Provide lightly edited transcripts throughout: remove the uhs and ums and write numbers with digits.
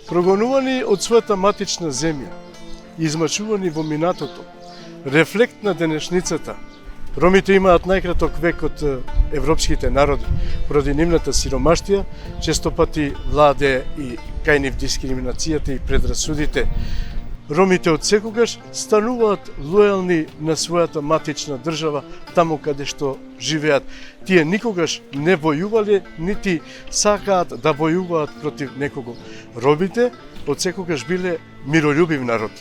Прогонувани од својата матична земја, измачувани во минатото, рефлект на денешницата, ромите имаат најкраток век од европските народи, поради нивната сиромаштија, често пати владе и кај нив дискриминацијата и предрасудите. Ромите од секогаш стануваат лојални на својата матична држава, таму каде што живеат. Тие никогаш не војувале, нити сакаат да војуваат против некого. Ромите од секогаш биле миролюбив народ.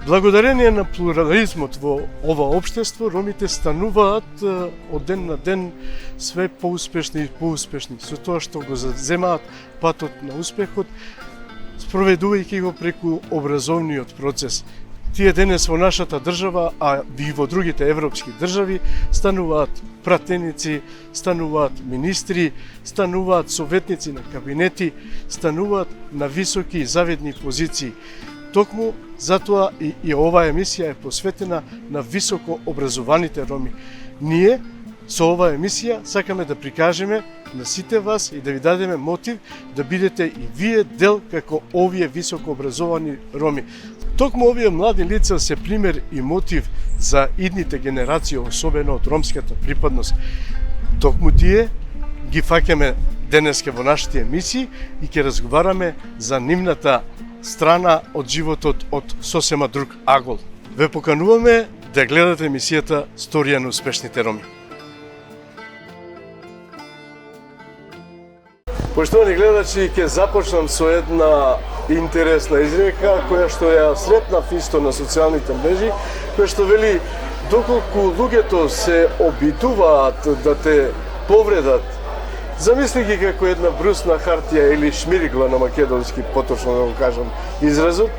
Благодарение на плурализмот во ова општество, ромите стануваат од ден на ден све поуспешни и поуспешни, со тоа што го заземаат патот на успехот, спроведувајќи го преку образовниот процес. Тие денес во нашата држава, а и во другите европски држави, стануваат пратеници, стануваат министри, стануваат советници на кабинети, стануваат на високи и завидни позиции. Токму затоа и оваа емисија е посветена на високо образованите роми. Ние со оваа емисија сакаме да прикажеме на сите вас и да ви дадеме мотив да бидете и вие дел како овие високо образовани роми. Токму овие млади лица се пример и мотив за идните генерации, особено од ромската припадност. Токму тие ги фаќаме денеска во нашите емисии и ќе разговараме за нивната страна од животот од сосема друг агол. Ве покануваме да гледате емисијата Сторија на успешните роми. Поштовани гледачи, ќе започнам со една интересна изрека која што ја сретнав исто на социјалните мрежи, која што вели: доколку луѓето се обидуваат да те повредат, замисли ги како една брусна хартија или шмиргла на македонски, поточно да го кажам изразот,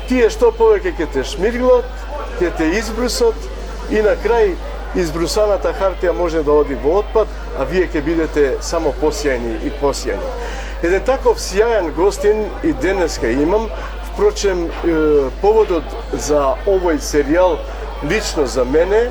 тие што повеќе ќе те шмирглат, ќе те избрусат и на крај избрусаната хартија може да оди во отпад, а вие ќе бидете само посјајни и посјајни. Еден таков сјајан гостин и денеска имам. Впрочем, поводот за овој серијал лично за мене,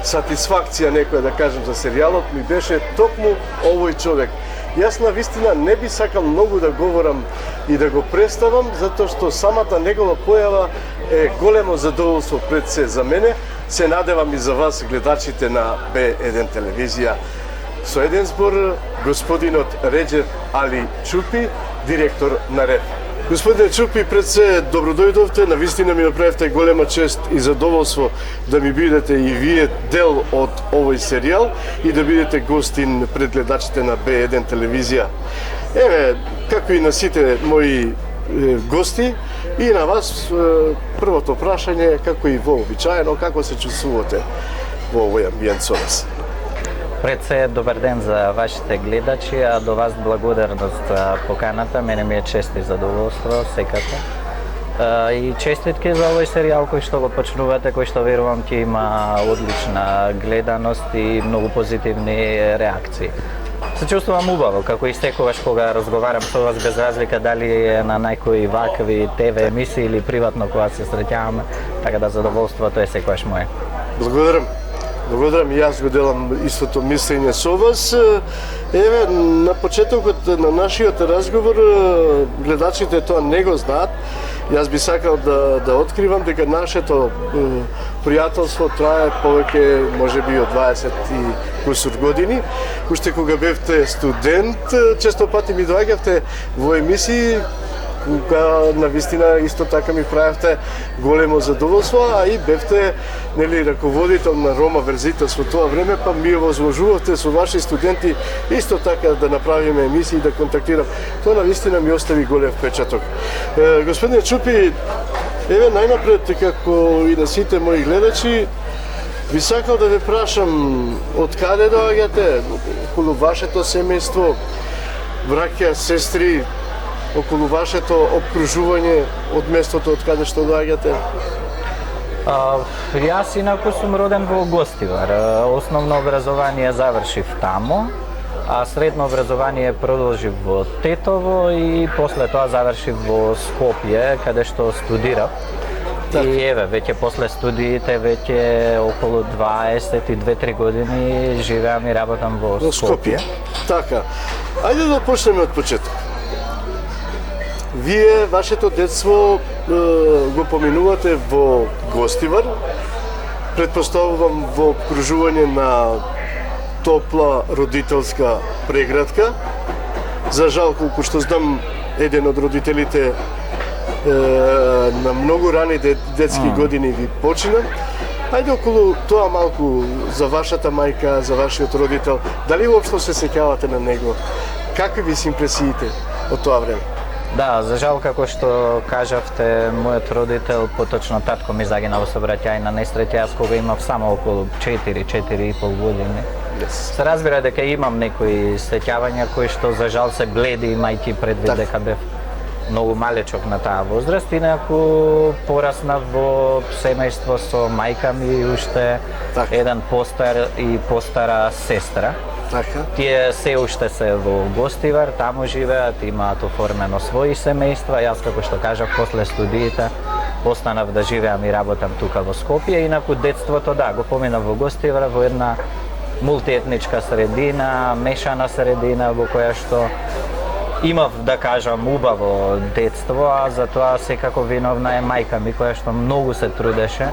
сатисфакција некоја да кажам за серијалот, ми беше токму овој човек. Јас на вистина не би сакал многу да говорам и да го представам, затоа што самата негова појава е големо задоволство пред се за мене. Се надевам и за вас, гледачите на Б1 телевизија. Со еден збор, господинот Реџеп Али Чупи, директор на РЕФ. Господине Чупи, пред се добродојдовте, на вистина ми направивте голема чест и задоволство да ми бидете и вие дел од овој серијал и да бидете гостин пред гледачите на Б1 телевизија. Еве, како и на сите мои гости, и на вас првото прашање, како и вообичаено, како се чувствувате во овој амбиент со нас? Пред се, добар ден за вашите гледачи, а до вас благодарност за поканата. Мене ми е чест и задоволство секако. И честитки за овој серијал кој што го почнувате, кој што верувам ќе има одлична гледаност и многу позитивни реакции. Се чувствувам убаво, како и секогаш кога разговарам со вас, без разлика дали е на некои вакви ТВ емисии или приватно кога се среќаваме, така да задоволството е секогаш мое. Благодарам. Благодарам, и јас го делам истото мислење со вас. Еве, на почетокот на нашиот разговор, гледачите тоа не го знаат. Јас би сакал да откривам дека нашето пријателство трае повеќе, можеби од 20 и кусур години. Уште кога бевте студент, често пати ми доаѓавте во емисии, кога на вистина исто така ми правевте големо задоволство, а и бевте раководител на Рома Верзитас во тоа време, па ми возложувавте со ваши студенти исто така да направиме емисии и да контактирам. Тоа на вистина ми остави голем впечаток. Господине Чупи, еве најнапред, како и на сите мои гледачи, би сакал да ве прашам од каде доаѓате, околу вашето семејство, браќа, сестри, околу вашето обкружување од местото од каде што доаѓате? Јас инаку сум роден во Гостивар. Основно образование завршив тамо, а средно образование продолжив во Тетово и после тоа завршив во Скопје, каде што студирав. И еве, веќе после студиите, веќе околу 22-3 години живеам и работам во Скопје. Така. Ајде да почнеме од почеток. Вие, вашето детство го поминувате во Гостивар, предпоставувам во обкружување на топла родителска преградка. За жал, колку што знам, еден од родителите на многу рани детски години ви почина. Ајде околу тоа малку за вашата мајка, за вашиот родител. Дали уопшто се сеќавате на него? Какви ви се импресиите од тоа време? Да, за жал, како што кажавте, мојот родител, поточно татко ми загина во сообраќајна несреќа, јас кога имав само околу 4,5 години. Се разбира дека имам некои сеќавања кои што за жал се бледи, имајќи предвид дека бев многу малечок на таа возраст, инаку пораснав во семејство со мајка ми и уште еден постар и постара сестра. Така. Тие се уште се во Гостивар, таму живеат, имаат оформено своји семејства. Јас, како што кажав, после студиите останав да живеам и работам тука во Скопје, инаку детството да, го поминав во Гостивар, во една мултиетничка средина, мешана средина во која што имав, да кажам, убаво детство, а за тоа секако виновна е мајка ми, која што многу се трудеше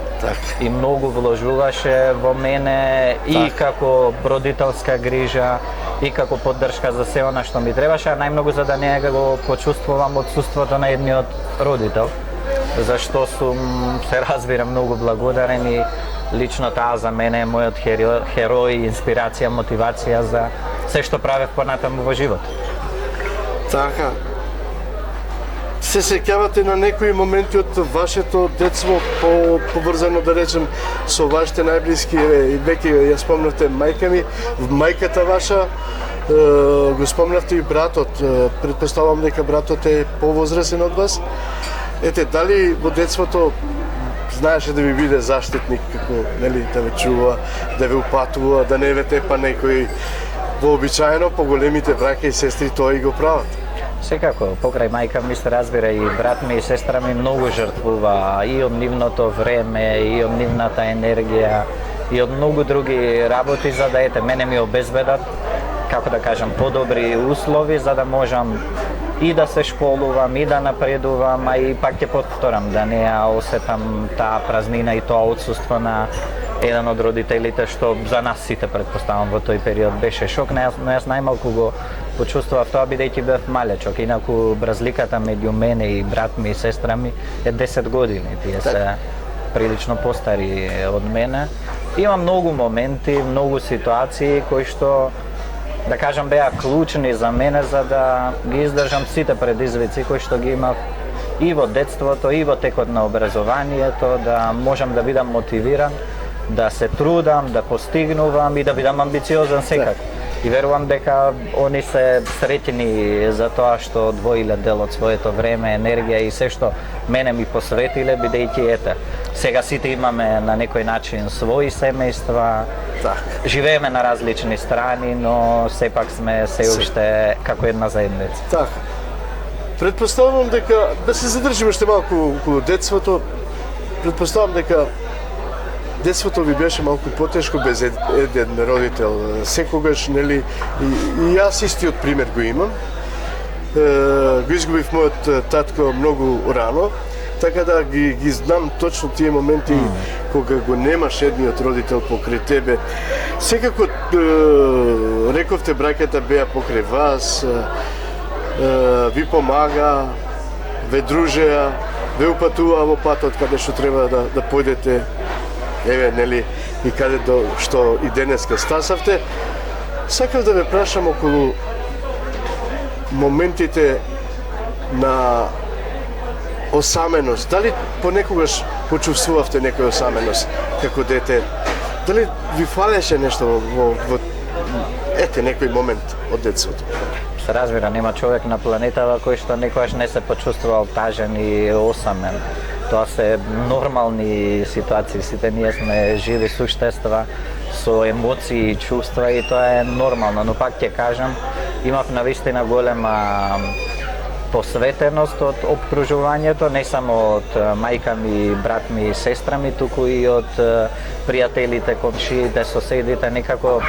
и многу вложуваше во мене и како родителска грижа, и како поддршка за се она што ми требаше, а најмногу за да не го почувствувам отсуството на едниот родител, зашто сум, се разбира, многу благодарен и лично таа за мене е мојот херој, инспирација, мотивација за се што правев понатаму во живот. Така. Се сеќавате на некои моменти од вашето детство поврзано, да речем, со вашите најблиски, и веќе ја спомнавте мајка ми, мајката ваша, го спомнавте и братот, предпоставам дека братот е повозрасен од вас. Ете, дали во детството знаеше да ви биде заштитник, како, нели, да ве чува, да ве упатува, да не ве тепа некој? Вообичаено поголемите браќа и сестри тоа и го прават. Секако, покрај мајка ми се разбира и брат ми и сестра ми многу жртвува и од нивното време, и од нивната енергија, и од многу други работи за да мене ми обезбедат, како да кажам, подобри услови за да можам и да се школувам, и да напредувам, а и пак ќе повторам, да не ја осетам таа празнина и тоа отсуство на еден од родителите, што за нас сите, предпоставам, во тој период беше шок, но јас најмалку го почувствував тоа бидејќи бев малечок, инаку разликата меѓу мене и брат ми и сестра ми е 10 години, тие се прилично постари од мене. Има многу моменти, многу ситуации кои што, да кажам, беа клучни за мене за да ги издржам сите предизвици кои што ги имав и во детството, и во текот на образованието, да можам да бидам мотивиран, да се трудам, да постигнувам и да бидам амбициозен секако. И верувам дека они се среќни за тоа што одвоиле дел од своето време, енергија и се што мене ми посветиле, бидејќи ете, сега сите имаме на некој начин своји семејства, живееме на различни страни, но сепак сме се уште како една заедница. Така. Предпоставувам дека, да се задржиме уште малку околу детството, предпоставувам дека детството ви беше малку потешко без еден родител. Секогаш, нели, и јас истиот пример го имам. Го изгубив мојот татко многу рано, така да ги знам точно тие моменти кога го немаш едниот родител покрај тебе. Секако рековте браќата беа покрај вас, ви помага, ве дружеа, ве упатуваа во патот каде што треба да појдете. Еве, нели, и каде до што и денеска стасавте. Сакав да ве прашам околу моментите на осаменост. Дали понекогаш почувствувавте некоја осаменост како дете? Дали ви фалеше нешто во некој момент од детството? Се разбира, нема човек на планетава кој што некогаш не се почувствувал тажен и осамен. Тоа се нормални ситуации, сите ние сме живи суштества со емоции и чувства и тоа е нормално, но пак ќе кажам, имав навистина голема посветеност од обкружувањето, не само од мајка ми, брат ми и сестра ми, туку и од пријателите, комшиите, соседите, некако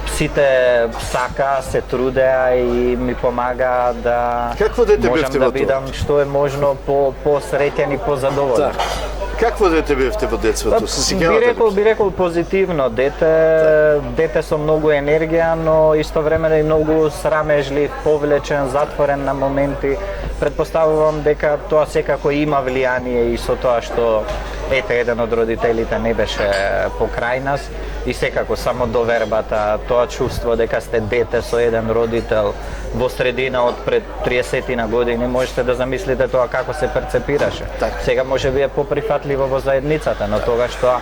сите сака, се трудеа и ми помагаа да Какво дете можам бевте да во тоа? бидам што е можно по-среќен и позадоволен. Какво дете бевте во детството? Се сеќавате ли? Би рекол позитивно дете со многу енергија, но истовремено и многу срамежлив, повлечен, затворен на моменти. Предпоставувам дека тоа секако има влијание и со тоа што еден од родителите не беше покрај нас и секако само довербата, тоа чувство дека сте дете со еден родител во средина од пред 30 на години, можете да замислите тоа како се перцепираше. Сега може би е поприфатливо во заедницата, но тогаш тоа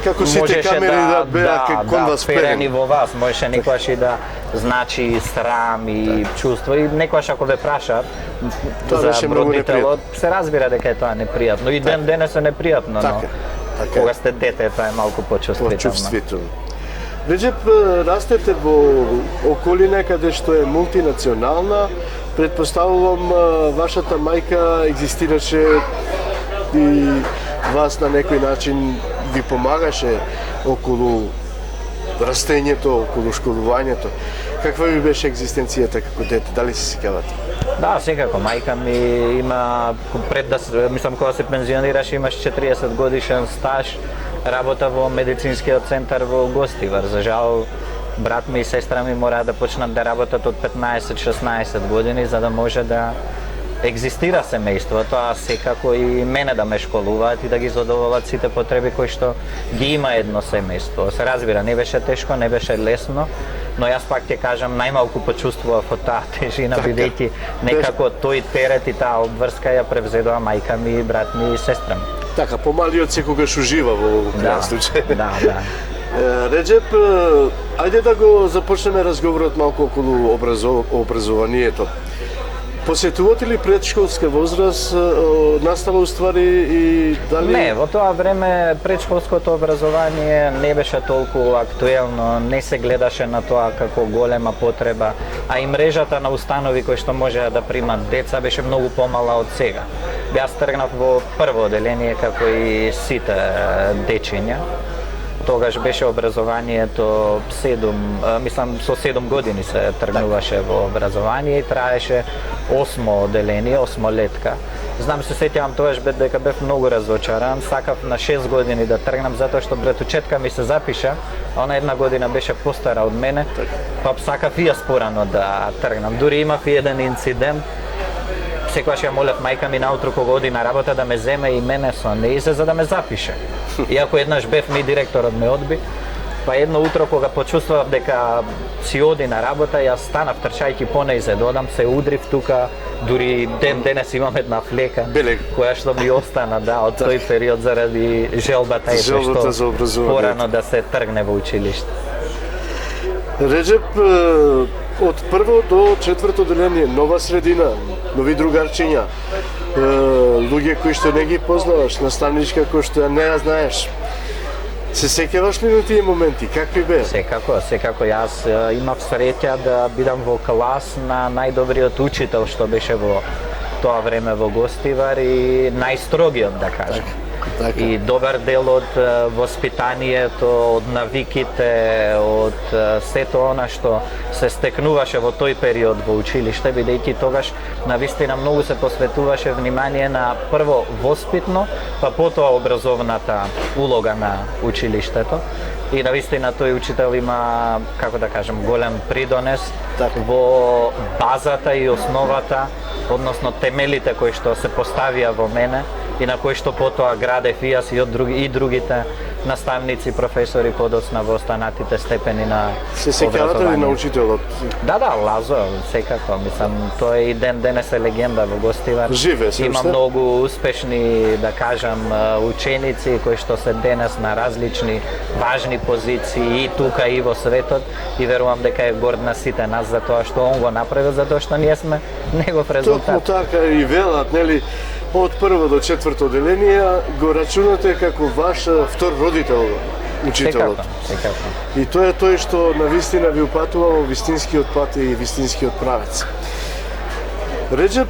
Како сите камери да беа кон вас перени во вас, можеше некојаш и да значи срам и чувство и некојаш ако ве прашаат за родителот, се разбира дека е тоа непријатно и денес е непријатно, но кога сте дете тоа е малку почувствително. Реджеп, растете во околина каде што е мултинационална, предпоставувам вашата мајка екзистираше и вас на некој начин ви помагаше околу растењето, околу школувањето. Каква ви беше екзистенцијата како дете? Дали се сеќавате? Да, секако. Мајка ми има, мислам кога се пензионираше, имаш 40 годишен стаж, работа во медицинскиот центар во Гостивар. За жал, брат ми и сестра ми мора да почнат да работат од 15-16 години за да може да екзистира семејството, а секако и мене да ме школуваат и да ги задоволат сите потреби кои што ги има едно семејство. Се разбира, не беше тешко, не беше лесно, но јас пак ќе кажам, најмалку почувствував од таа тежина, бидејќи некако тој терет и таа обврска ја превзедоа мајка ми, брат ми и сестра ми. Така, помалиот секогаш ужива во овој случај. Да. Реджеп, ајде да го започнеме разговорот малку околу образованието. Посетувате ли предшколска возраст настава уствари и дали... Не, во тоа време предшколското образование не беше толку актуелно, не се гледаше на тоа како голема потреба, а и мрежата на установи кои што можеа да примат деца беше многу помала од сега. Јас тргнав во прво оделение како и сите дечиња. Тогаш беше образованието со 7 години се тргнуваше во образование и траеше 8 оделение, 8 летка. Знам се сеќавам тогаш дека бев многу разочаран, сакав на 6 години да тргнам затоа што братучетка ми се запиша, а она една година беше постара од мене, па сакав и јас порано да тргнам. Дури имав и еден инцидент. Секогаш ја молев мајка ми наутро кога оди на работа да ме земе и мене со нејзе за да ме запише. Иако еднаш бев ми директорот ме одби, па едно утро кога почувствував дека си оди на работа, јас станав трчајќи по нејзе, додам се удрив тука, дури денес имам една флека која што ми остана од тој период заради желбата и што порано да се тргне во училиште. Реджеп, од прво до четврто оделение, нова средина, нови другарчиња, луѓе кои што не ги познаваш, наставничка кои што не ја знаеш. Се сеќаваш ли на тие моменти? Какви беа? Секако. Јас имав среќа да бидам во клас на најдобриот учител што беше во тоа време во Гостивар и најстрогиот, да кажам. И добар дел од воспитанието, од навиките, од сето она што се стекнуваше во тој период во училиште, бидејќи тогаш навистина многу се посветуваше внимание на прво воспитно, па потоа образовната улога на училиштето. И навистина тој учител има, како да кажем, голем придонес во базата и основата, односно темелите кои што се поставија во мене и на кои што потоа градев и јас и другите наставници, професори подоцна во останатите степени на образование. Се сеќавате ли на учителот? Да, Лазо, секако. Мислам, тој и денес е легенда во Гостивар. Живе се Има многу успешни, да кажам, ученици кои што се денес на различни важни позиции и тука и во светот и верувам дека е горд на сите нас за тоа што он го направил, затоа што ние сме негов резултат. Токму така и велат, нели, од прво до четврто оделение го рачунате како ваш втор родител, учителот. Секако. И тоа е тој што навистина ви упатува во вистинскиот пат и вистинскиот правец. Реджеп,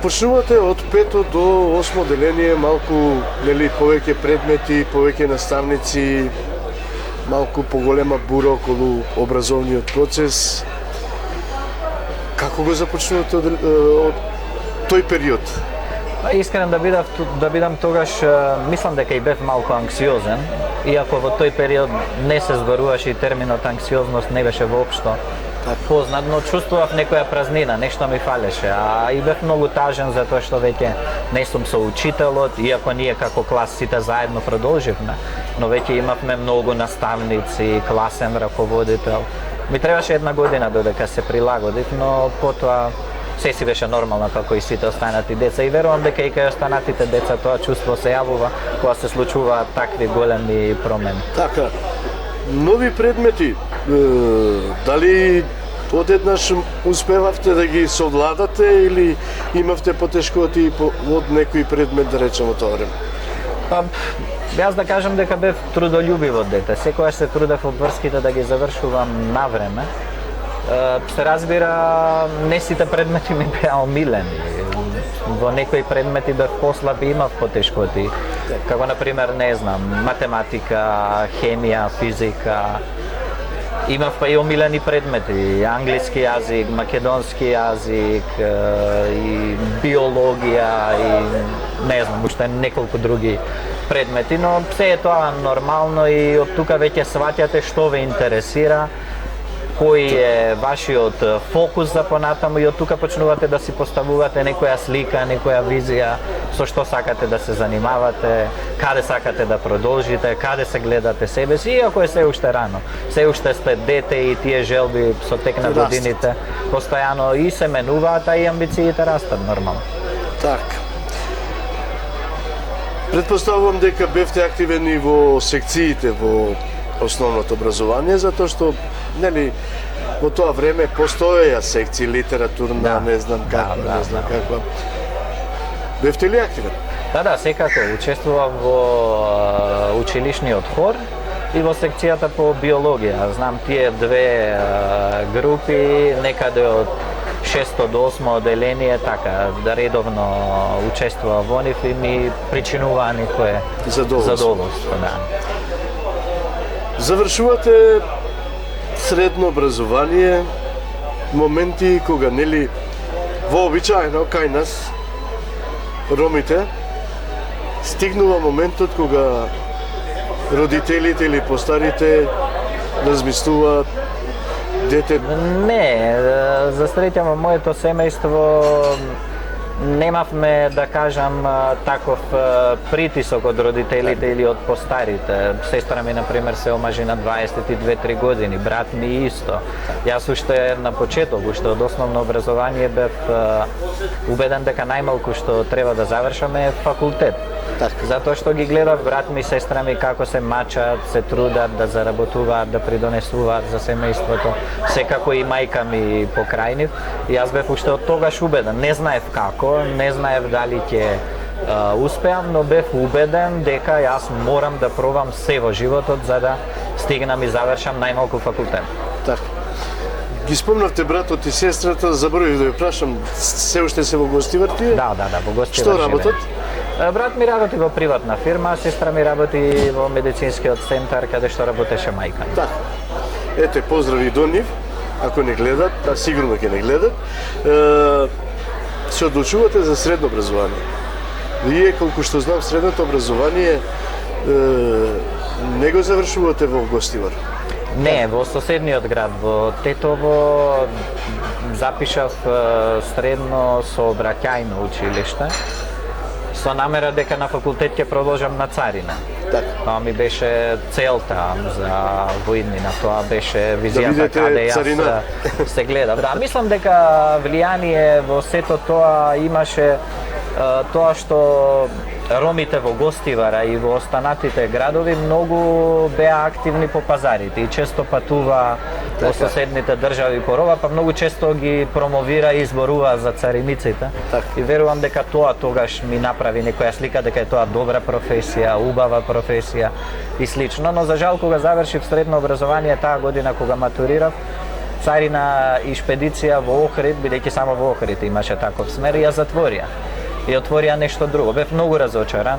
почнувате од 5 до 8 оделение, малку, нели, повеќе предмети, повеќе наставници, малку поголема бура околу образовниот процес. Како го започнувате од тој период? Искрен да бидам тогаш, мислам дека и бев малку анксиозен, иако во тој период не се зборуваше и терминот анксиозност не беше воопшто познат, но чувствував некоја празнина, нешто ми фалеше, а и бев многу тажен затоа што веќе не сум со учителот, иако ние како клас сите заедно продолживме, но веќе имавме многу наставници, класен раководител. Ми требаше една година додека се прилагодив, но потоа се си беше нормално како и сите останати деца и верувам дека и кај останатите деца тоа чувство се јавува кога се случуваат такви големи промени. Така, нови предмети, дали одеднаш успевавте да ги совладате или имавте потешкоти од некој предмет, да речеме тоа време? Па, јас да кажам дека бев трудолюбиво дете, секогаш се трудев обврските да ги завршувам на време. Се разбира, не сите предмети ми беа омилени. Во некои предмети бев послаб и имав потешкоти, како например, не знам, математика, хемија, физика. Имав па и омилени предмети, англиски јазик, македонски јазик, и биологија и не знам, уште неколку други предмети, но се е тоа нормално и од тука веќе сваќате што ве интересира, кој е вашиот фокус за понатаму и од тука почнувате да си поставувате некоја слика, некоја визија, со што сакате да се занимавате, каде сакате да продолжите, каде се гледате себе си, иако е се уште рано. Се уште сте дете и тие желби со тек на годините постојано и се менуваат, а и амбициите растат нормално. Така. Предпоставувам дека бевте активни во секциите во основното образование, затоа што нели во тоа време постоеја секции литературна, не знам каква, не знам каква. Бевте ли активен? Да, секако. Учествував во училишниот хор и во секцијата по биологија. Знам тие две групи, некаде од 6 до 8 одделение, така, да редовно учествував во нив и ми причинуваа некое задоволство. Да. Завршувате средно образование, моменти кога нели вообичаено кај нас ромите стигнува моментот кога родителите или постарите размислуваат дете. Не, за среќа во моето семејство немавме, да кажам, таков притисок од родителите или од постарите. Сестра ми, например, се омажи на 22-3 години, брат ми исто. Јас уште на почеток, уште од основно образование бев убеден дека најмалку што треба да завршаме е факултет. Затоа што ги гледав брат ми, сестра ми како се мачат, се трудат да заработуваат, да придонесуваат за семејството. Секако и мајка ми покрај нив. И јас бев уште од тогаш убеден. Не знаев како, не знаев дали ќе успеам, но бев убеден дека јас морам да пробам се во животот за да стигнам и завршам најмалку факултет. Така. Ги спомнавте братот и сестрата, заборавив да ја прашам, се уште се во Гостивар тие? Да, во Гостивар. Што работат? Брат ми работи во приватна фирма, сестра ми работи во медицинскиот центар каде што работеше мајка. Така. Ете, поздрави до нив, ако не гледат, а сигурно ќе не гледат. Се одлучувате за средно образование. Вие, колку што знам, средното образование не го завршувате во Гостивар. Не, во соседниот град, во Тетово, запишав средно сообраќајно училиште, со намера дека на факултет ќе продолжам на царина. Тоа ми беше целта за воиднина, тоа беше визијата каде јас се гледав. Да, мислам дека влијание во сето тоа имаше тоа што ромите во Гостивара и во останатите градови многу беа активни по пазарите и често патува во соседните држави по роба, па многу често ги промовира и изборува за цариниците. И верувам дека тоа тогаш ми направи некоја слика дека е тоа добра професија, убава професија и слично, но за жал кога завршив средно образование таа година кога матурирав, царина и шпедиција во Охрид, бидејќи само во Охрид имаше таков смер, ја затворија. И отворија нешто друго. Бев многу разочаран.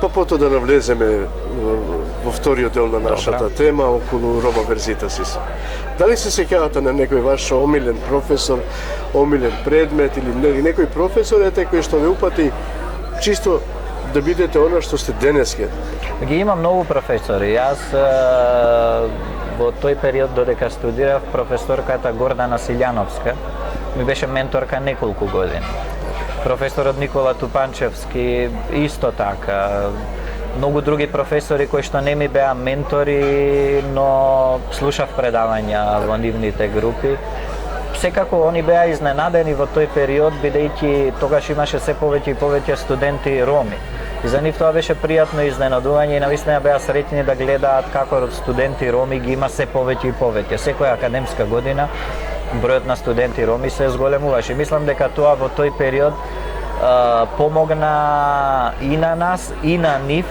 па потоа да навлеземе во вториот дел на нашата тема околу Рома Верзитасис. Дали се сеќавате на некој ваш омилен професор, омилен предмет или некој професор кој што ве упати чисто да бидете она што сте денеска? Ги има многу професори. Јас во тој период додека студирав, професорката Гордана Силјановска ми беше менторка неколку години. Професорот Никола Тупанчевски исто така. Многу други професори кои што не ми беа ментори, но слушав предавања во нивните групи. Секако они беа изненадени во тој период, бидејќи тогаш имаше се повеќе и повеќе студенти роми. И за нив тоа беше пријатно изненадување и навистина беа среќни да гледаат како студенти роми ги има се повеќе и повеќе. Секоја академска година бројот на студенти роми се зголемуваше. Мислам дека тоа во тој период помогна и на нас и на нив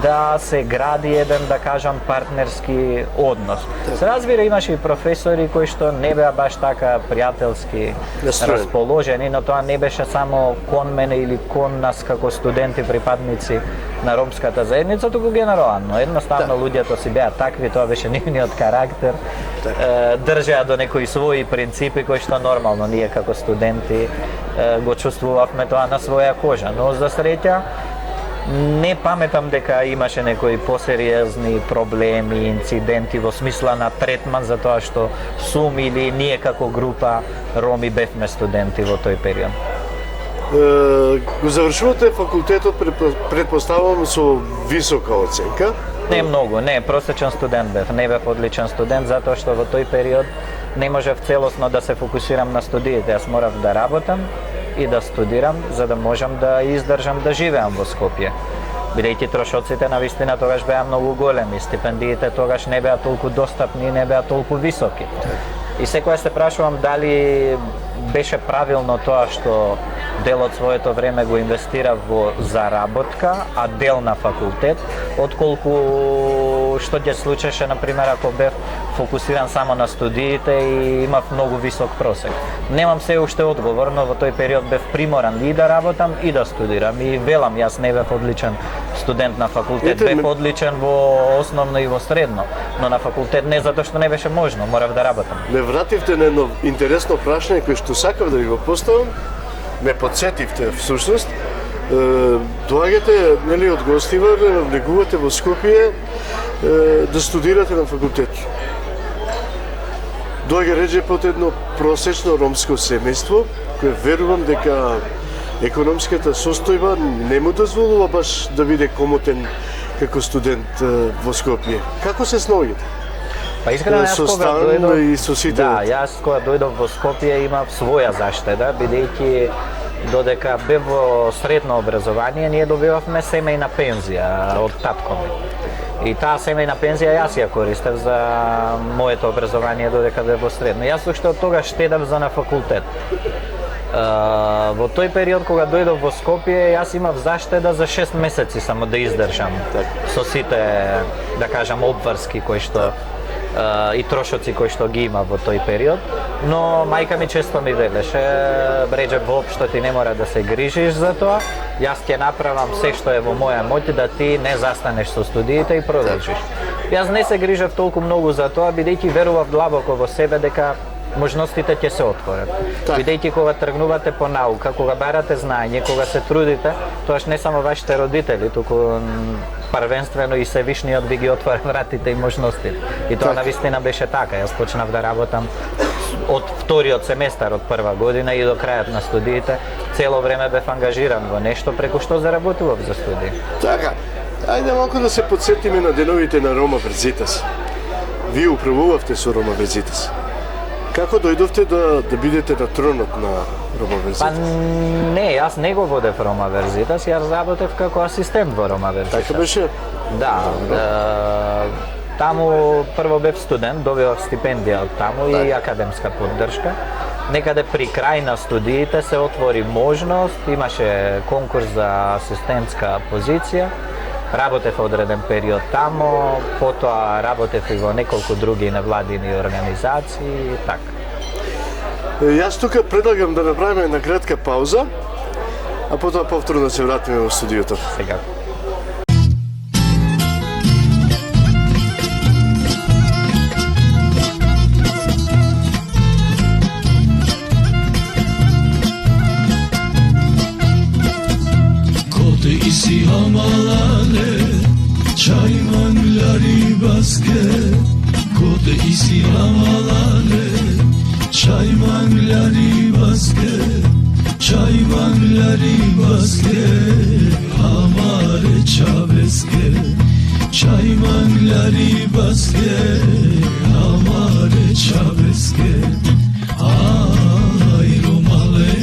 да се гради еден, да кажам, партнерски однос. Се разбира, имаше и професори кои што не беа баш така пријателски расположени, но тоа не беше само кон мене или кон нас како студенти, припадници на ромската заедница, туку генерално. Едноставно луѓето си беа такви, тоа беше нивниот карактер. Држеа до некои своји принципи кои што нормално ние како студенти го чувствувавме тоа на своја кожа, но за среќа не паметам дека имаше некои посериозни проблеми, инциденти во смисла на третман за тоа што сум или ние како група роми бевме студенти во тој период. Го завршувате факултетот, предпоставувам, со висока оценка? Не многу, не, просечен студент бев, не бев одличен студент, затоа што во тој период не можев целосно да се фокусирам на студиите. Јас морав да работам и да студирам, за да можам да издржам да живеам во Скопје. Бидејќи трошоците на вистина тогаш беа многу големи, стипендиите тогаш не беа толку достапни, не беа толку високи. И секоја се прашувам дали беше правилно тоа што дел од своето време го инвестира во заработка, а дел на факултет, отколку што ќе случеше, например, ако бев фокусиран само на студиите и имав многу висок просек. Немам се уште одговор, но во тој период бев приморан и да работам и да студирам. И велам, јас не бев одличен студент на факултет, бев одличен во основно и во средно, но на факултет не, затоа што не беше можно, морав да работам. Ме вративте на едно интересно прашање кој што сакав да ви го поставам. Ме подсетивте всушност. Доаѓате, нели, од Гостивар, влегувате во Скопје да студирате на факултет. Доаѓа реџепот едно просечно ромско семејство, кое верувам дека економската состојба не му дозволува баш да биде комотен како студент во Скопје. Како се снаоѓате? Па искрено, јас кога дојдов, и со сите. Да, јас кога дојдов во Скопје имав своја заштеда, бидејќи додека бев во средно образование, ние добивавме семејна пензија од татко ми. И таа семејна пензија јас ја користев за моето образование додека бев во средно. Јас уште од тога штедав за на факултет. Во тој период кога дојдов во Скопје, јас имав заштеда за 6 месеци само да издржам со сите, да кажам, обврски кои што и трошоци кои што ги има во тој период, но мајка ми често ми велеше, Бреџе, воопшто ти не мора да се грижиш за тоа, јас ќе направам се што е во моја моќ да ти не застанеш со студиите и продолжиш. Јас не се грижев толку многу за тоа, бидејќи верував длабоко во себе дека можностите ќе се отворат. Бидејќи кога тргнувате по наука, кога барате знаење, кога се трудите, тоаш не само вашите родители, туку првенствено и Севишниот ви ги отвара вратите и можностите. И тоа навистина беше така. Јас почнав да работам од вториот семестар од прва година и до крајот на студиите. Цело време бев ангажиран во нешто преку што заработував за студии. Така, ајде малку да се подсетиме на деновите на Рома Верзитас. Вие управувавте со Рома Верзитас. Како дојдовте да бидете на тронот на Рома Верзитас? Па не, јас не го водев Рома Верзитас, јас работев како асистент во Рома Верзитас. Така беше? Да, таму прво бев студент, добивав стипендија од таму и академска поддршка. Некаде при крај на студиите се отвори можност, имаше конкурс за асистентска позиција. Работев одреден период тамо, потоа работев и во неколку други невладини организации и така. Јас тука предлагам да направиме една кратка пауза, а потоа повторно да се вратиме во студиото. Сега. hamalale çay manglari baske kod isi hamalale çay manglari baske çay manglari baske hamare çaveske çay manglari baske hamare çaveske ay romale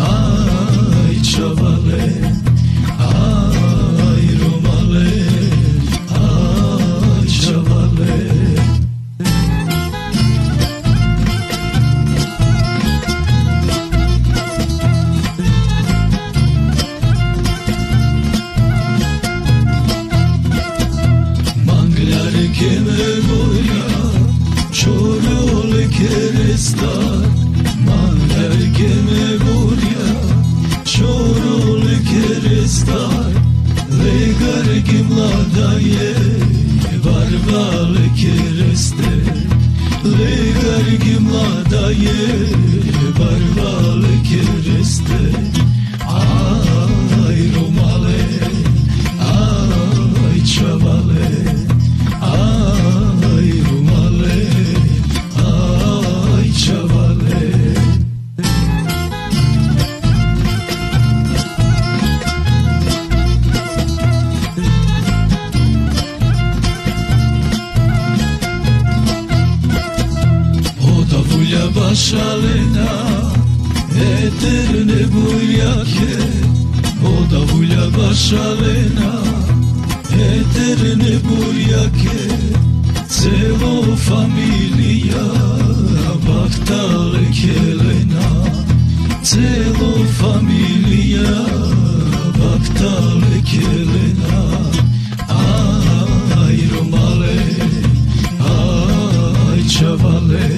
ay çavale ay romale ay çavale Keme boya çorol kerestar Manler keme boya çorol kerestar Legar gimladaye barval kereste Legar gimladaye barval kereste Ay romale ay çavale Ay romale, ay çavale O da vulja bašalena, eterne buljake O da vulja bašalena, eterne buljake Celo familija bahtale kelena Celo familija bahtale kelena Aj romale, aj čavale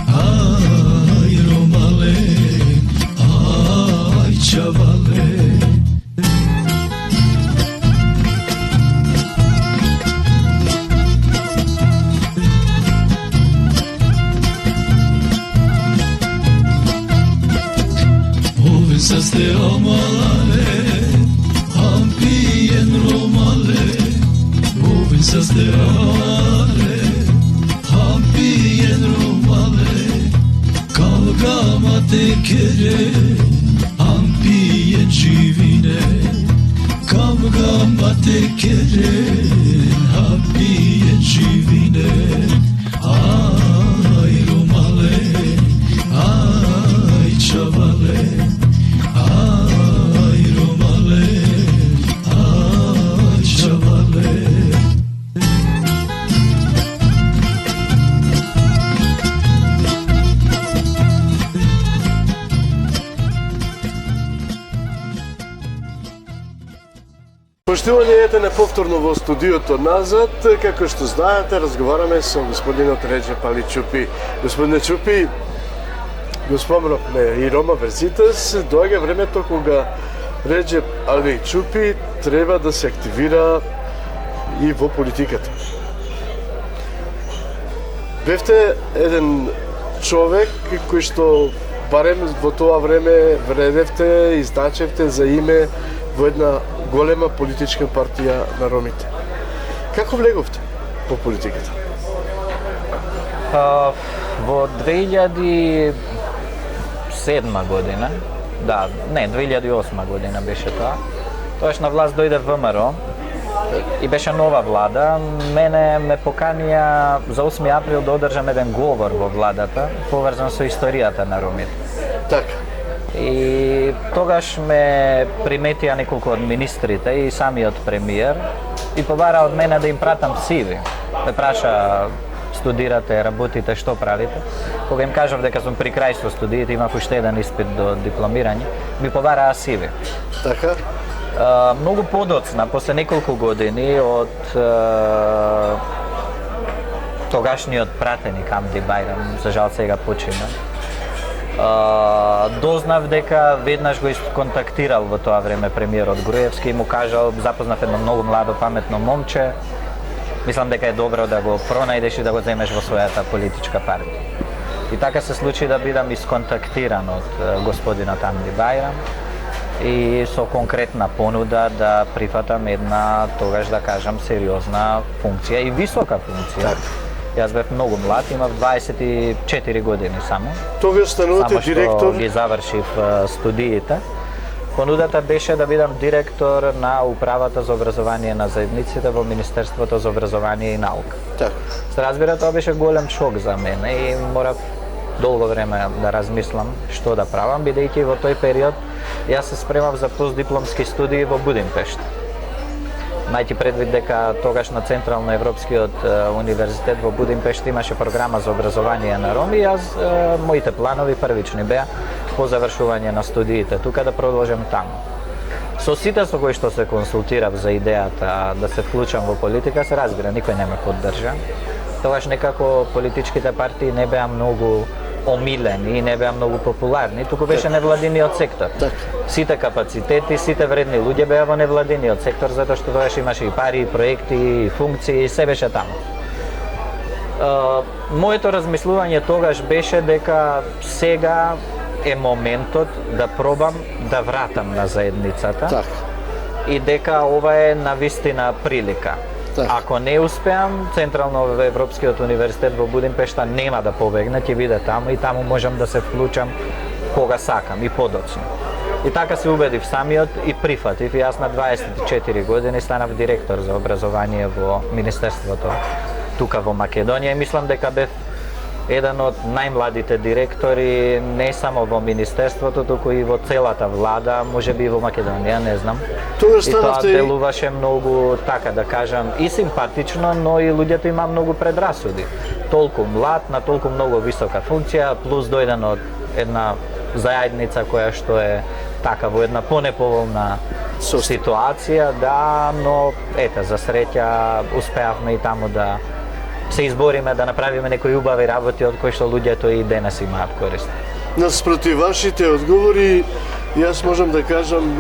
Aj romale, aj čavale Saste omale, ampijen romale Ovin saste omale, ampijen romale Kavgama tekere, ampijen živine Kavgama tekere, ampijen živine Aj romale, aj čavale Ay romale, ay çavale Поштивани, ете неповторно во студиото назад. Како што знаете, разговараме со господинот Реджеп Али Чупи. Господине Чупи, го спомнавме и Рома Верзитас, доаѓа времето кога Реджеп Али Чупи треба да се активира и во политиката. Бевте еден човек кој што барем во тоа време вредевте и значевте за име во една голема политичка партија на ромите. Како влеговте во политиката? Во 2007 година, да, не, 2008 година беше тоа. Тоаш на власт дојде ВМРО и беше нова влада. Мене ме поканија за 8 април да одржам еден говор во владата, поврзан со историјата на ромите. Така. И тогаш ме приметија неколку од министрите и самиот премиер и побара од мене да им пратам CV. Ме праша студирате, работите, што правите. Кога им кажав дека сум при крај со студиите, имав уште еден испит до дипломирање, ми побараа CV. Така? Многу подоцна, после неколку години од тогашниот пратеник Амди Бајрам, за жал сега почина, дознав дека веднаш го контактирал во тоа време премиерот Груевски и му кажал, запознав едно многу младо, паметно момче, мислам дека е добро да го пронајдеш и да го земеш во својата политичка партија. И така се случи да бидам исконтактиран од господинот Амди Бајрам и со конкретна понуда да прифатам една, тогаш да кажам, сериозна функција и висока функција. Така. Јас бев многу млад, имав 24 години само. Тогаш станувате Само што директор. ги завршив студиите. Понудата беше да бидам директор на Управата за образование на заедниците во Министерството за образование и наука. Така. Се разбира, тоа беше голем шок за мене и морав долго време да размислам што да правам, бидејќи во тој период јас се спремав за постдипломски студии во Будимпешта. Мајќи предвид дека тогаш на Централно Европскиот универзитет во Будимпешта имаше програма за образование на роми, јас моите планови првични беа по завршување на студиите тука да продолжам таму. Со сите со кои што се консултирав за идејата да се вклучам во политика, се разбира, никој не ме поддржа. Тогаш некако политичките партии не беа многу омилени и не беа многу популарни, туку беше невладиниот сектор. Така. Сите капацитети, сите вредни луѓе беа во невладиниот сектор, затоа што тогаш имаше и пари, и проекти, и функции, и се беше таму. Моето размислување тогаш беше дека сега е моментот да пробам да вратам на заедницата Така. и дека ова е навистина прилика. Така. Ако не успеам, Централно Европскиот универзитет во Будимпешта нема да побегне, ќе биде таму и таму можам да се вклучам кога сакам и подоцно. И така се убедив самиот и прифатив. И јас на 24 години станав директор за образование во Министерството тука во Македонија и мислам дека бев еден од најмладите директори не само во Министерството, туку и во целата влада, можеби и во Македонија, не знам. Тогаш И тоа станавте делуваше многу, така да кажам, и симпатично, но и луѓето има многу предрасуди. Толку млад, на толку многу висока функција, плюс дојден од една заедница која што е така во една понеповолна ситуација, да, но ете, за среќа успеавме и таму да се избориме да направиме некои убави работи од кои што луѓето и денес имаат корист. наспроти вашите одговори, јас можам да кажам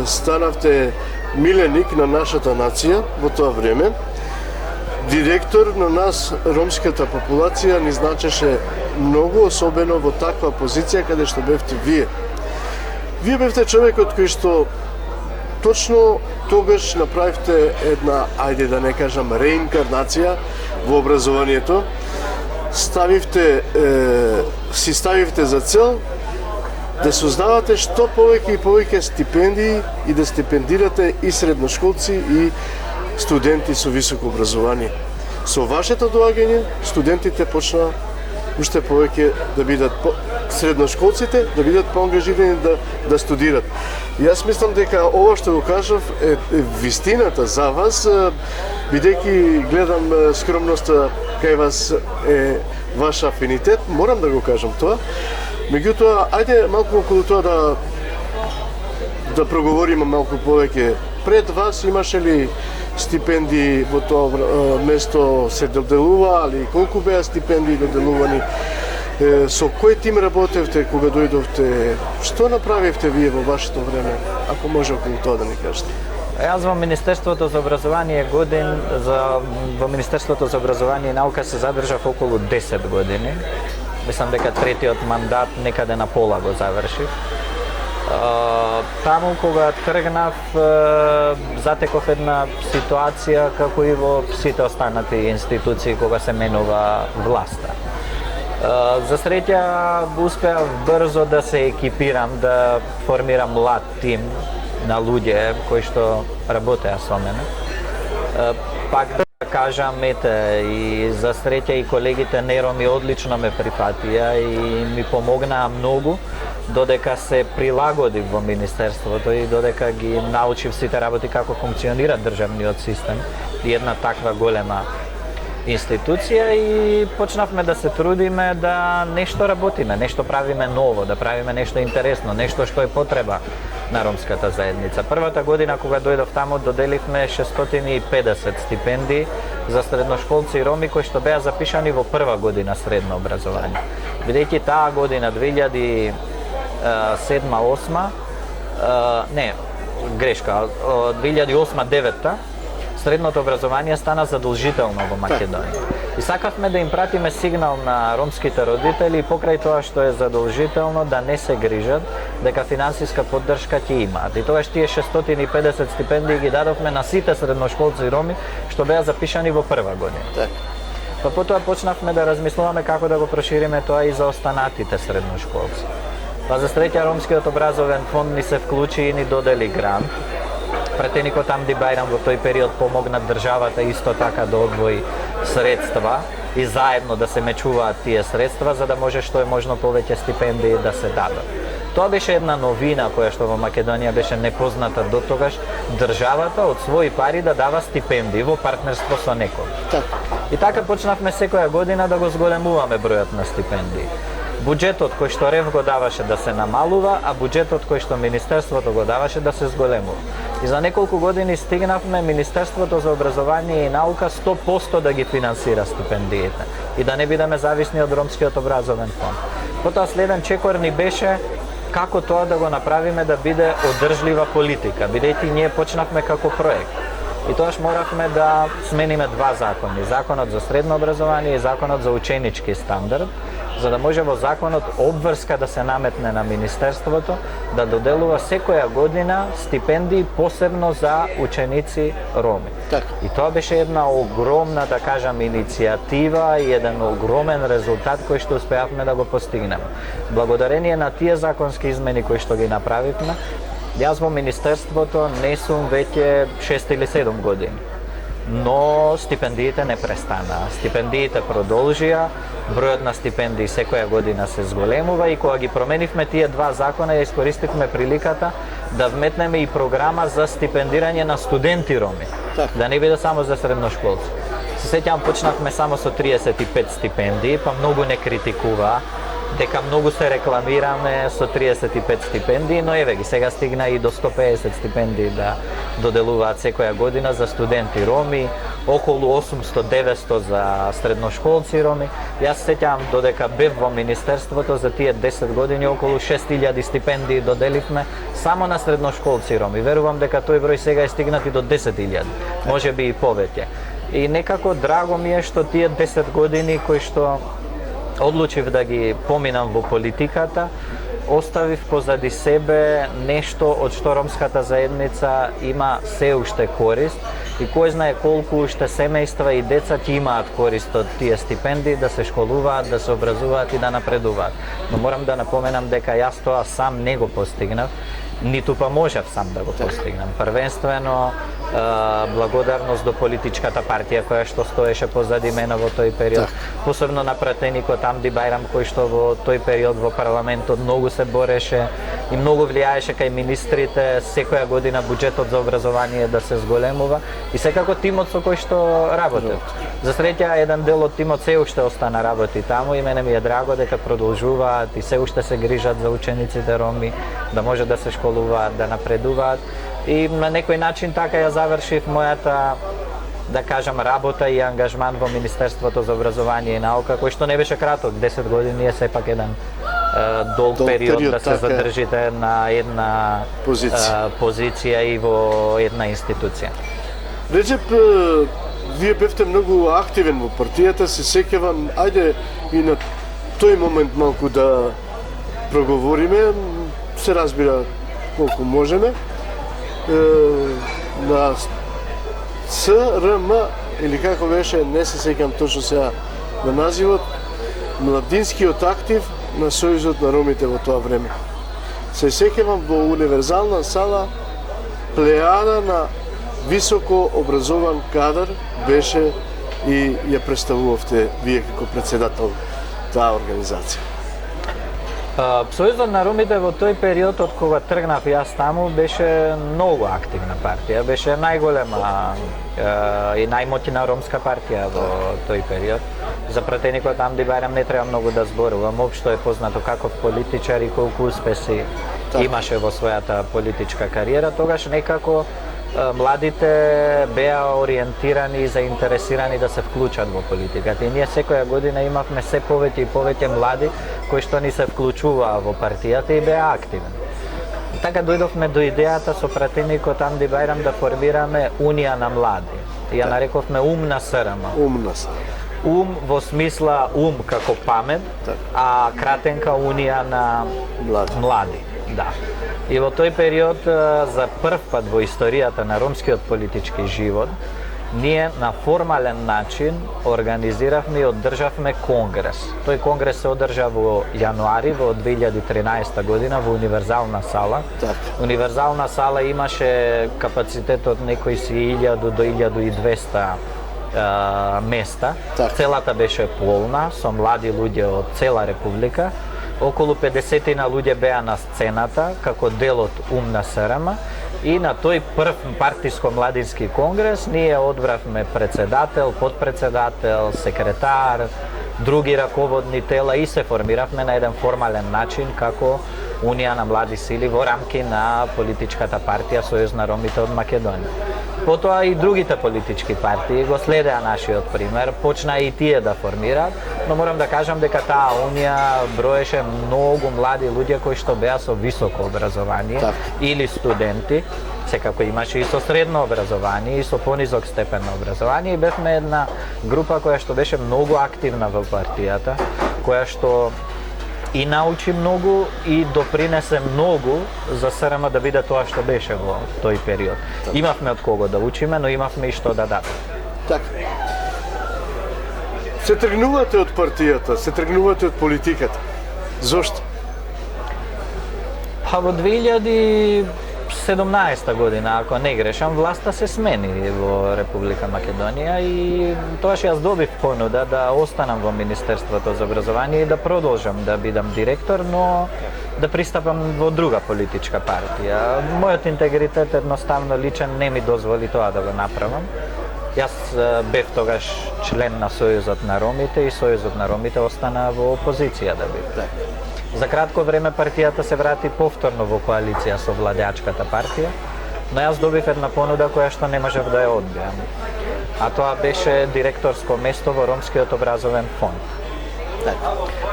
станавте миленик на нашата нација во тоа време. Директор на нас, ромската популација, ни значеше многу, особено во таква позиција каде што бевте вие. Вие бевте човекот кој што точно тогаш направивте една, ајде да не кажам, реинкарнација во образованието. Си ставивте за цел да создавате што повеќе и повеќе стипендии и да стипендирате и средношколци и студенти со високо образование. Со вашето доаѓање, студентите почнаа уште повеќе да бидат средношколците да бидат поангажирани да студират. Јас мислам дека ова што го кажав е вистината за вас, бидејќи гледам скромноста кај вас е ваш афинитет, морам да го кажам тоа. Меѓутоа, ајде малку околу тоа да проговориме малку повеќе. Пред вас имаше ли стипендии во тоа место се доделува, али колку беа стипендии доделувани? Со кој тим работевте кога дојдовте? Што направивте вие во вашето време? Ако може околу тоа да ни кажете. Јас во Министерството за образование во Министерството за образование и наука се задржав околу 10 години. Мислам дека третиот мандат некаде на пола го завршив. Таму кога тргнав, затеков една ситуација како и во сите останати институции кога се менува власта. За среќа успеав брзо да се екипирам, да формирам млад тим на луѓе кои што работеа со мене. Пак да кажам, ете, и за среќа и колегите нероми одлично ме прифатија и ми помогнаа многу додека се прилагодив во Министерството и додека ги научив сите работи како функционира државниот систем и една таква голема институција и почнавме да се трудиме да нешто работиме, нешто правиме ново, да правиме нешто интересно, нешто што е потреба на ромската заедница. Првата година кога дојдов таму доделивме 650 стипендии за средношколци и роми кои што беа запишани во прва година средно образование. Бидејќи таа година 2007-2008, не, грешка, 2008-2009 средното образование стана задолжително во Македонија. И сакавме да им пратиме сигнал на ромските родители покрај тоа што е задолжително да не се грижат, дека финансиска поддршка ќе имаат. И тогаш тие 650 стипендии ги дадовме на сите средношколци роми што беа запишани во прва година. Така. Па потоа почнавме да размислуваме како да го прошириме тоа и за останатите средношколци. Па за среќа Ромскиот образовен фонд ни се вклучи и ни додели грант. Пратеникот Амди Бајрам во тој период помогна државата исто така да одвои средства и заедно да се мечуваат тие средства за да може што е можно повеќе стипендии да се дадат. Тоа беше една новина која што во Македонија беше непозната до тогаш, државата од своји пари да дава стипендии во партнерство со некој. Така. И така почнавме секоја година да го зголемуваме бројот на стипендии. Буџетот кој што РЕВ го даваше да се намалува, а буџетот кој што Министерството го даваше да се зголемува. И за неколку години стигнавме Министерството за образование и наука 100% да ги финансира стипендиите и да не бидеме зависни од Ромскиот образовен фонд. Потоа следен чекор ни беше како тоа да го направиме да биде одржлива политика, бидејќи ние почнавме како проект. И тоаш моравме да смениме два закони, законот за средно образование и законот за ученички стандард, за да може во законот обврска да се наметне на Министерството да доделува секоја година стипендии посебно за ученици роми. Така. И тоа беше една огромна, да кажам, иницијатива и еден огромен резултат кој што успеавме да го постигнеме. Благодарение на тие законски измени кои што ги направивме, јас во Министерството не сум веќе 6 или 7 години. Но стипендиите не престанаа. Стипендиите продолжија, бројот на стипендии секоја година се зголемува и кога ги променивме тие два закона, ја искористивме приликата да вметнеме и програма за стипендирање на студенти роми. Так. Да не биде само за средношколци. Се сеќавам, почнавме само со 35 стипендии, па многу не критикуваа дека многу се рекламираме со 35 стипендии, но еве ги сега стигна и до 150 стипендии да доделуваат секоја година за студенти роми, околу 800-900 за средношколци роми. Јас се сеќавам додека бев во Министерството за тие 10 години околу 6000 стипендии доделивме само на средношколци роми. Верувам дека тој број сега е стигнат и до 10.000, можеби и повеќе. И некако драго ми е што тие 10 години кои што одлучив да ги поминам во политиката, оставив позади себе нешто од што ромската заедница има се уште корист и кој знае колку уште семејства и деца ќе имаат корист од тие стипендии да се школуваат, да се образуваат и да напредуваат. Но морам да напоменам дека јас тоа сам не го постигнав, ниту па можев сам да го постигнам. Првенствено благодарност до политичката партија која што стоеше позади мене во тој период, посебно на пратеникот Амди Бајрам кој што во тој период во парламентот многу се бореше и многу влијаеше кај министрите секоја година буџетот за образование да се зголемува и секако тимот со кој што работев. За среќа еден дел од тимот се уште остана работи таму и мене ми е драго дека продолжуваат и се уште се грижат за учениците роми да може да се школуваат, да напредуваат. И на некој начин така ја завршив мојата, да кажам, работа и ангажман во Министерството за образование и наука, кој што не беше краток, 10 години е сепак еден долг период да се задржите на една позиција и во една институција. Реджеп, вие бевте многу активен во партијата, се сеќавам, ајде и на тој момент малку да проговориме, се разбира колку можеме. На ЦРМ, или како беше, не се сеќам точно сега на називот, младинскиот актив на Сојузот на ромите во тоа време. Се сеќавам во универзална сала, плејада на високо образован кадар беше и ја представувавте вие како председател таа организација. Сојузот на ромите во тој период од кога тргнав јас таму беше многу активна партија, беше најголема и најмотина ромска партија во тој период. За пратеникот Амди Бајрам не треба многу да зборувам, општо е познато каков политичар и колку успеси имаше во својата политичка кариера. Тогаш некако младите беа ориентирани и заинтересирани да се вклучат во политиката. И ние секоја година имавме се повеќе и повеќе млади кои што ни се вклучуваа во партијата и беа активни. Така дојдовме до идејата со пратеникот Амди Бајрам да формираме Унија на млади. Ја нарековме Умна СРМ. Умна СРМ. Ум во смисла ум како памет, Така. а кратенка унија на млади. Да. И во тој период за прв пат во историјата на ромскиот политички живот ние на формален начин организиравме и одржавме конгрес. Тој конгрес се одржа во јануари во 2013 година во Универзална сала. Така. Универзална сала имаше капацитет од некои си 1000 до 1200 места. Така. Целата беше полна со млади луѓе од цела република. Околу 50 на луѓе беа на сцената како дел од ум на СРМ и на тој прв партиско-младински конгрес ние одбравме председател, подпредседател, секретар, други раководни тела и се формиравме на еден формален начин како Унија на млади сили во рамки на политичката партија Сојуз на ромите од Македонија. Потоа и другите политички партии го следеа нашиот пример, почнаа и тие да формираат, но морам да кажам дека таа унија броеше многу млади луѓе кои што беа со високо образование или студенти, секако имаше и со средно образование и со понизок степен на образование и бевме една група која што беше многу активна во партијата, која што и научи многу и допринесе многу за СРМ да биде тоа што беше во тој период. Имавме од кого да учиме, но имавме и што да дадеме. Така. Се тргнувате од партијата, се тргнувате од политиката. Зошто? Па во 2017 година, ако не грешам, власта се смени во Република Македонија и тогаш јас добив понуда да останам во Министерството за образование и да продолжам да бидам директор, но да пристапам во друга политичка партија. Мојот интегритет едноставно личен не ми дозволи тоа да го направам. Јас бев тогаш член на Сојузот на ромите и Сојузот на ромите остана во опозиција да бив. За кратко време партијата се врати повторно во коалиција со владеачката партија, но јас добив една понуда која што не можев да ја одбијам. А тоа беше директорско место во Ромскиот образовен фонд.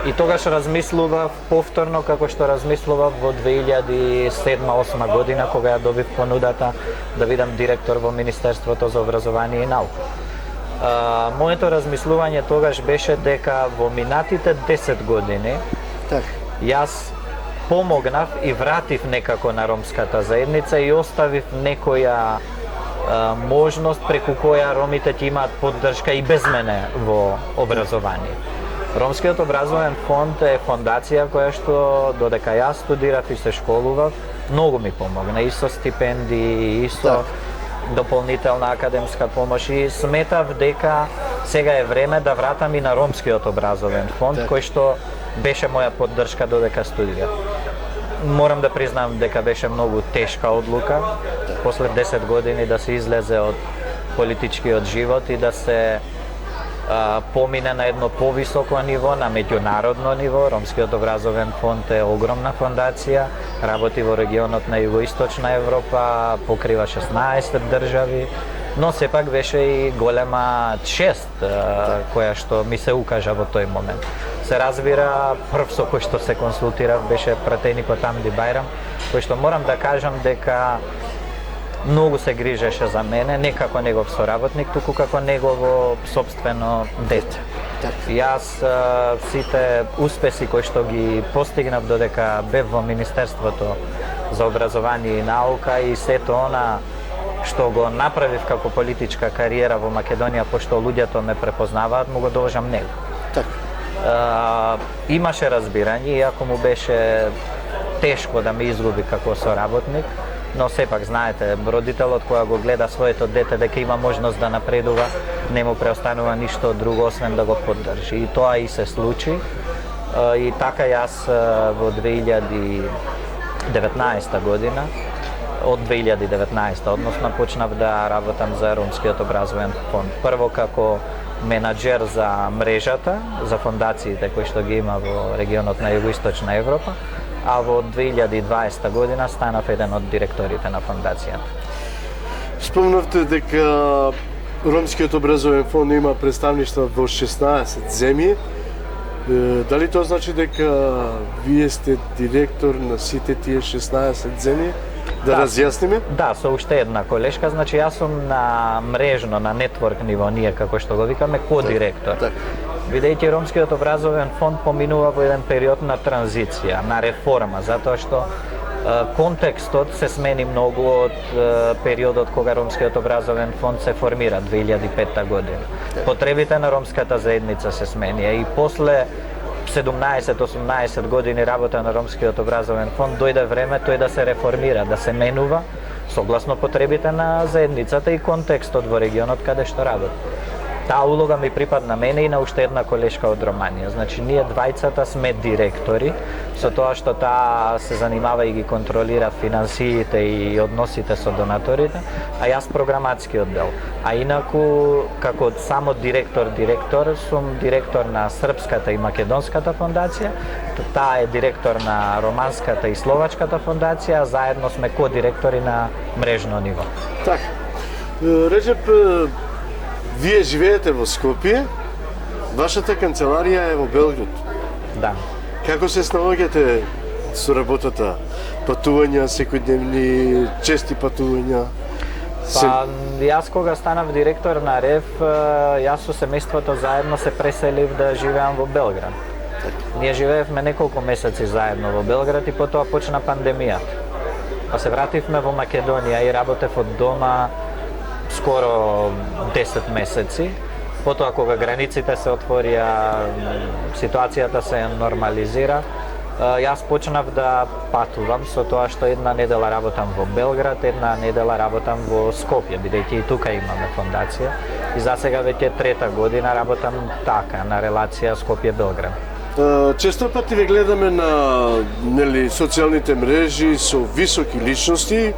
И тогаш размислував повторно како што размислував во 2007-2008 година кога ја добив понудата да бидам директор во Министерството за образование и наука. Моето размислување тогаш беше дека во минатите 10 години јас помогнав и вратив некако на ромската заедница и оставив некоја можност преку која ромите ќе имаат поддршка и без мене во образование. Ромскиот образовен фонд е фондација која што додека јас студирав и се школував, многу ми помогна и со стипендии, и со дополнителна академска помош и сметав дека сега е време да вратам и на Ромскиот образовен фонд кој што беше моја поддршка додека студирав. Морам да признам дека беше многу тешка одлука после 10 години да се излезе од политичкиот живот и да се помине на едно повисоко ниво, на меѓународно ниво. Ромскиот образовен фонд е огромна фондација, работи во регионот на Југоисточна Европа, покрива 16 држави, но сепак беше и голема чест која што ми се укажа во тој момент. Се разбира, прв со кој што се консултирав беше пратеникот Амди Бајрам, кој што морам да кажам дека многу се грижеше за мене, не како негов соработник, туку како негово собствено дете. Јас сите успеси кои што ги постигнав додека бев во Министерството за образование и наука и сето она што го направив како политичка кариера во Македонија, пошто луѓето ме препознаваат, му го должам него. Имаше разбирање, иако му беше тешко да ме изгуби како соработник, но сепак, знаете, родителот која го гледа своето дете дека има можност да напредува, не му преостанува ништо друго освен да го поддржи. И тоа и се случи. И така јас во 2019 година, од 2019, односно почнав да работам за Ромскиот образовен фонд. Прво како менаџер за мрежата, за фондациите кои што ги има во регионот на Југоисточна Европа, а во 2020 година станав еден од директорите на фондацијата. Спомнавте дека Ромскиот образовен фонд има представништва во 16 земји. Дали тоа значи дека вие сте директор на сите тие 16 земји Да разјасниме? Да, со уште една колешка, значи јас сум на мрежно, на нетворк ниво, ние како што го викаме, ко-директор. Так. Бидејќи Ромскиот образовен фонд поминува во еден период на транзиција, на реформа, затоа што контекстот се смени многу од периодот кога Ромскиот образовен фонд се формира 2005 година. Потребите на ромската заедница се сменија и после 17-18 години работа на Ромскиот образовен фонд дојде време тој да се реформира, да се менува согласно потребите на заедницата и контекстот во регионот каде што работи. Таа улога ми припадна мене и на уште една колешка од Романија. Значи, ние двајцата сме директори, со тоа што таа се занимава и ги контролира финансиите и односите со донаторите, а јас програматски оддел. А инаку, како само директор, сум директор на Српската и Македонската фондација, таа е директор на Романската и Словачката фондација, а заедно сме ко-директори на мрежно ниво. Така. Реджеп, вие живеете во Скопје, вашата канцеларија е во Белград. Да. Како се снаоѓате со работата? Патувања секојдневни, чести патувања? Па, јас кога станав директор на РЕФ, јас со семејството заедно се преселив да живеам во Белград. Ние живеевме неколку месеци заедно во Белград и потоа почна пандемијата. Па се вративме во Македонија и работев од дома скоро 10 месеци. Потоа кога границите се отворија, ситуацијата се нормализира, јас почнав да патувам со тоа што една недела работам во Белград, една недела работам во Скопје, бидејќи и тука имаме фондација. И за сега веќе трета година работам така, на релација Скопје-Белград. Често пати ве гледаме на социјалните мрежи со високи личности,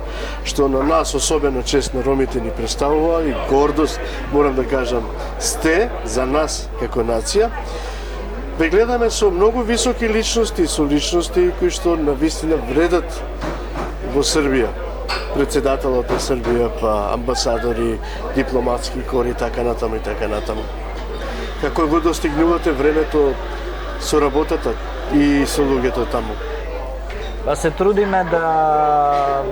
што на нас, особено чест на ромите, ни представува и гордост, морам да кажам, сте за нас како нација. Ве гледаме со многу високи личности, со личности кои што навистина вредат во Србија. Председателот на Србија, па амбасадори, дипломатски кори, така натаму и така натаму. Како го достигнувате времето со работата и со луѓето таму? Па се трудиме да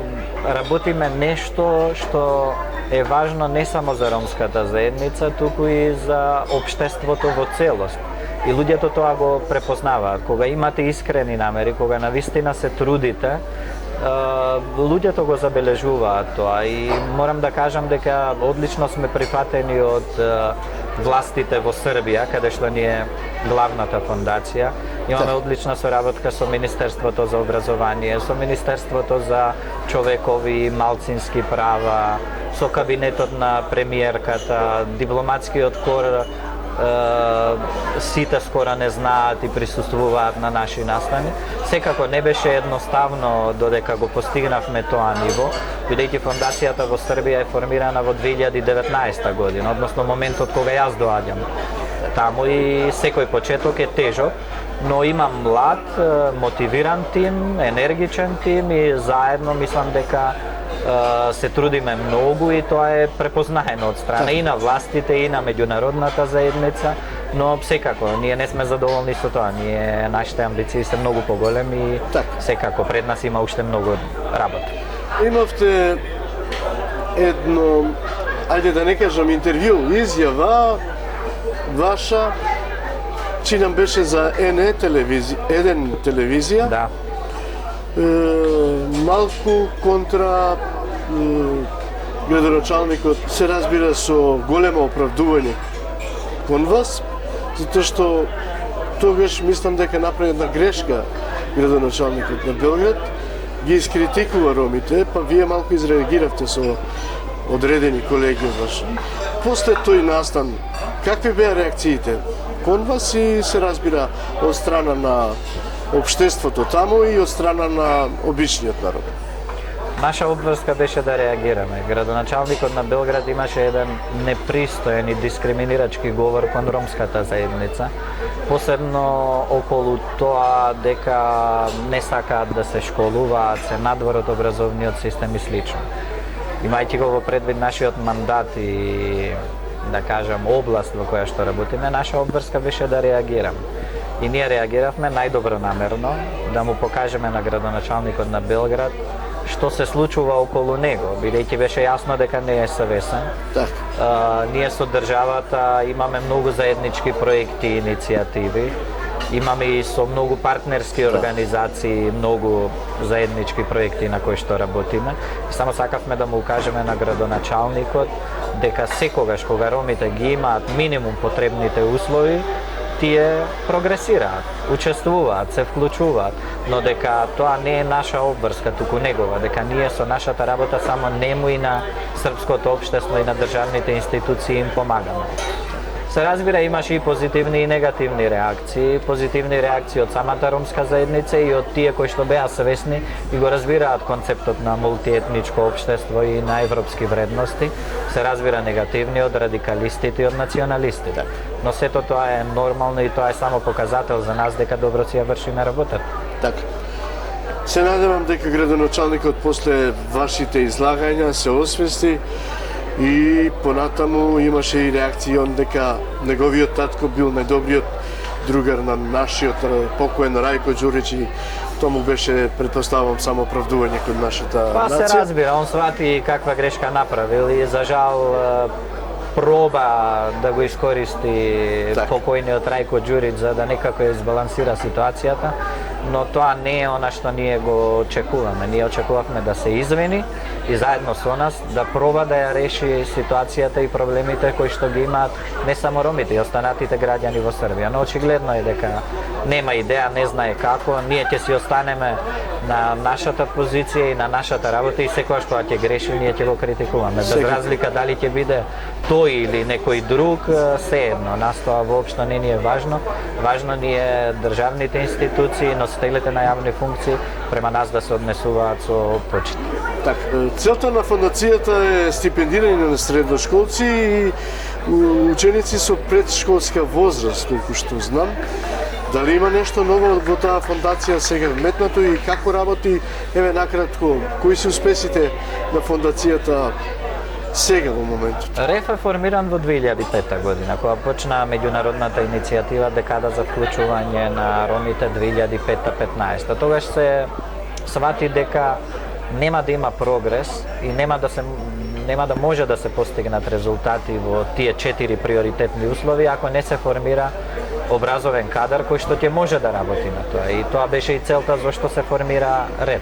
работиме нешто што е важно не само за ромската заедница, туку и за општеството во целост. И луѓето тоа го препознаваат. Кога имате искрени намери, кога навистина се трудите, луѓето го забележуваат тоа и морам да кажам дека одлично сме прифатени од властите во Србија, каде што ни е главната фондација. Имаме одлична соработка со Министерството за образование, со Министерството за човекови и малцински права, со кабинетот на премиерката, дипломатскиот кор, сите скоро не знаат и присуствуваат на наши настани. Секако не беше едноставно додека го постигнавме тоа ниво, бидејќи фондацијата во Србија е формирана во 2019 година, односно моментот кога јас доаѓам таму и секој почеток е тежок, но имам млад, мотивиран тим, енергичен тим и заедно мислам дека се трудиме многу и тоа е препознаено од страна и на властите и на меѓународната заедница, но секако ние не сме задоволни со тоа. Нашите амбиции се многу поголеми и секако пред нас има уште многу работа. Имавте едно, ајде да не кажам интервју, изјава ваша, чинам беше за ЕН телевизија. Да. Малку контра градоначалникот се разбира со големо оправдување кон вас, затоа што тогаш мислам дека направи една грешка градоначалникот на Белград, ги искритикува ромите, па вие малку изреагиравте со одредени колеги од вас. После тој настан, какви беа реакциите кон вас и се разбира од страна на општеството таму и од страна на обичниот народ? Наша обврска беше да реагираме. Градоначалникот на Белград имаше еден непристоен и дискриминирачки говор кон ромската заедница, посебно околу тоа дека не сакаат да се школуваат, се надвор од образовниот систем и слично. Имајќи го во предвид нашиот мандат и да кажам област во која што работиме, наша обврска беше да реагираме. И ние реагиравме најдобронамерно, да му покажеме на градоначалникот на Белград што се случува околу него, бидејќи беше јасно дека не е savesен. Така. Ние со државата имаме многу заеднички проекти и иницијативи. Имаме и со многу партнерски организации, многу заеднички проекти на кои што работиме. И само сакавме да му укажеме на градоначалникот дека секогаш кога ромите ги имаат минимум потребните услови, тие прогресираат, учествуваат, се вклучуваат, но дека тоа не е наша обврска, туку негова, дека ние со нашата работа само нему и на српското општество и на државните институции им помагаме. Се разбира, имаше и позитивни и негативни реакции. Позитивни реакции од самата ромска заедница и од тие кои што беа свесни и го разбираат концептот на мултиетничко општество и на европски вредности. Се разбира негативни од радикалистите и од националистите. Но сето тоа е нормално и тоа е само показател за нас дека добро си ја вршиме работата. Така. Се надевам дека градоначалникот после вашите излагања се освести и понатаму имаше и реакцијон дека неговиот татко бил најдобриот другар на нашиот покоен Рајко Ѓурич и тоа му беше, претпоставам, само оправдување кон нашата Па нација. се разбира, он свати каква грешка направил и за жал проба да го искористи Так. покојниот Рајко Ѓурич за да некако избалансира ситуацијата, но тоа не е она што ние го очекуваме. Ние очекувавме да се извини и заедно со нас да проба да ја реши ситуацијата и проблемите кои што ги имаат не само ромите и останатите граѓани во Србија. Но очигледно е дека нема идеја, не знае како, ние ќе си останеме на нашата позиција и на нашата работа и секогаш кога ќе греши ние ќе го критикуваме. Без разлика дали ќе биде тој или некој друг, сеедно, нас тоа воопшто не ни е важно. Важно ни е државните институции, носителите на јавни функции према нас да се однесуваат со почит. Така, целта на фондацијата е стипендирање на средношколци и ученици со предшколска возраст, колку што знам. Дали има нешто ново во таа фондација сега вметнато и како работи, еве накратко, кои се успесите на фондацијата сега во моментот? РЕФ е формиран во 2005 година, кога почна меѓународната иницијатива Декада за вклучување на ромите 2005-15. Тогаш се свати дека нема да има прогрес и нема да може да се постигнат резултати во тие 4 приоритетни услови ако не се формира образовен кадар кој што ќе може да работи на тоа. И тоа беше и целта зашто се формира РЕФ.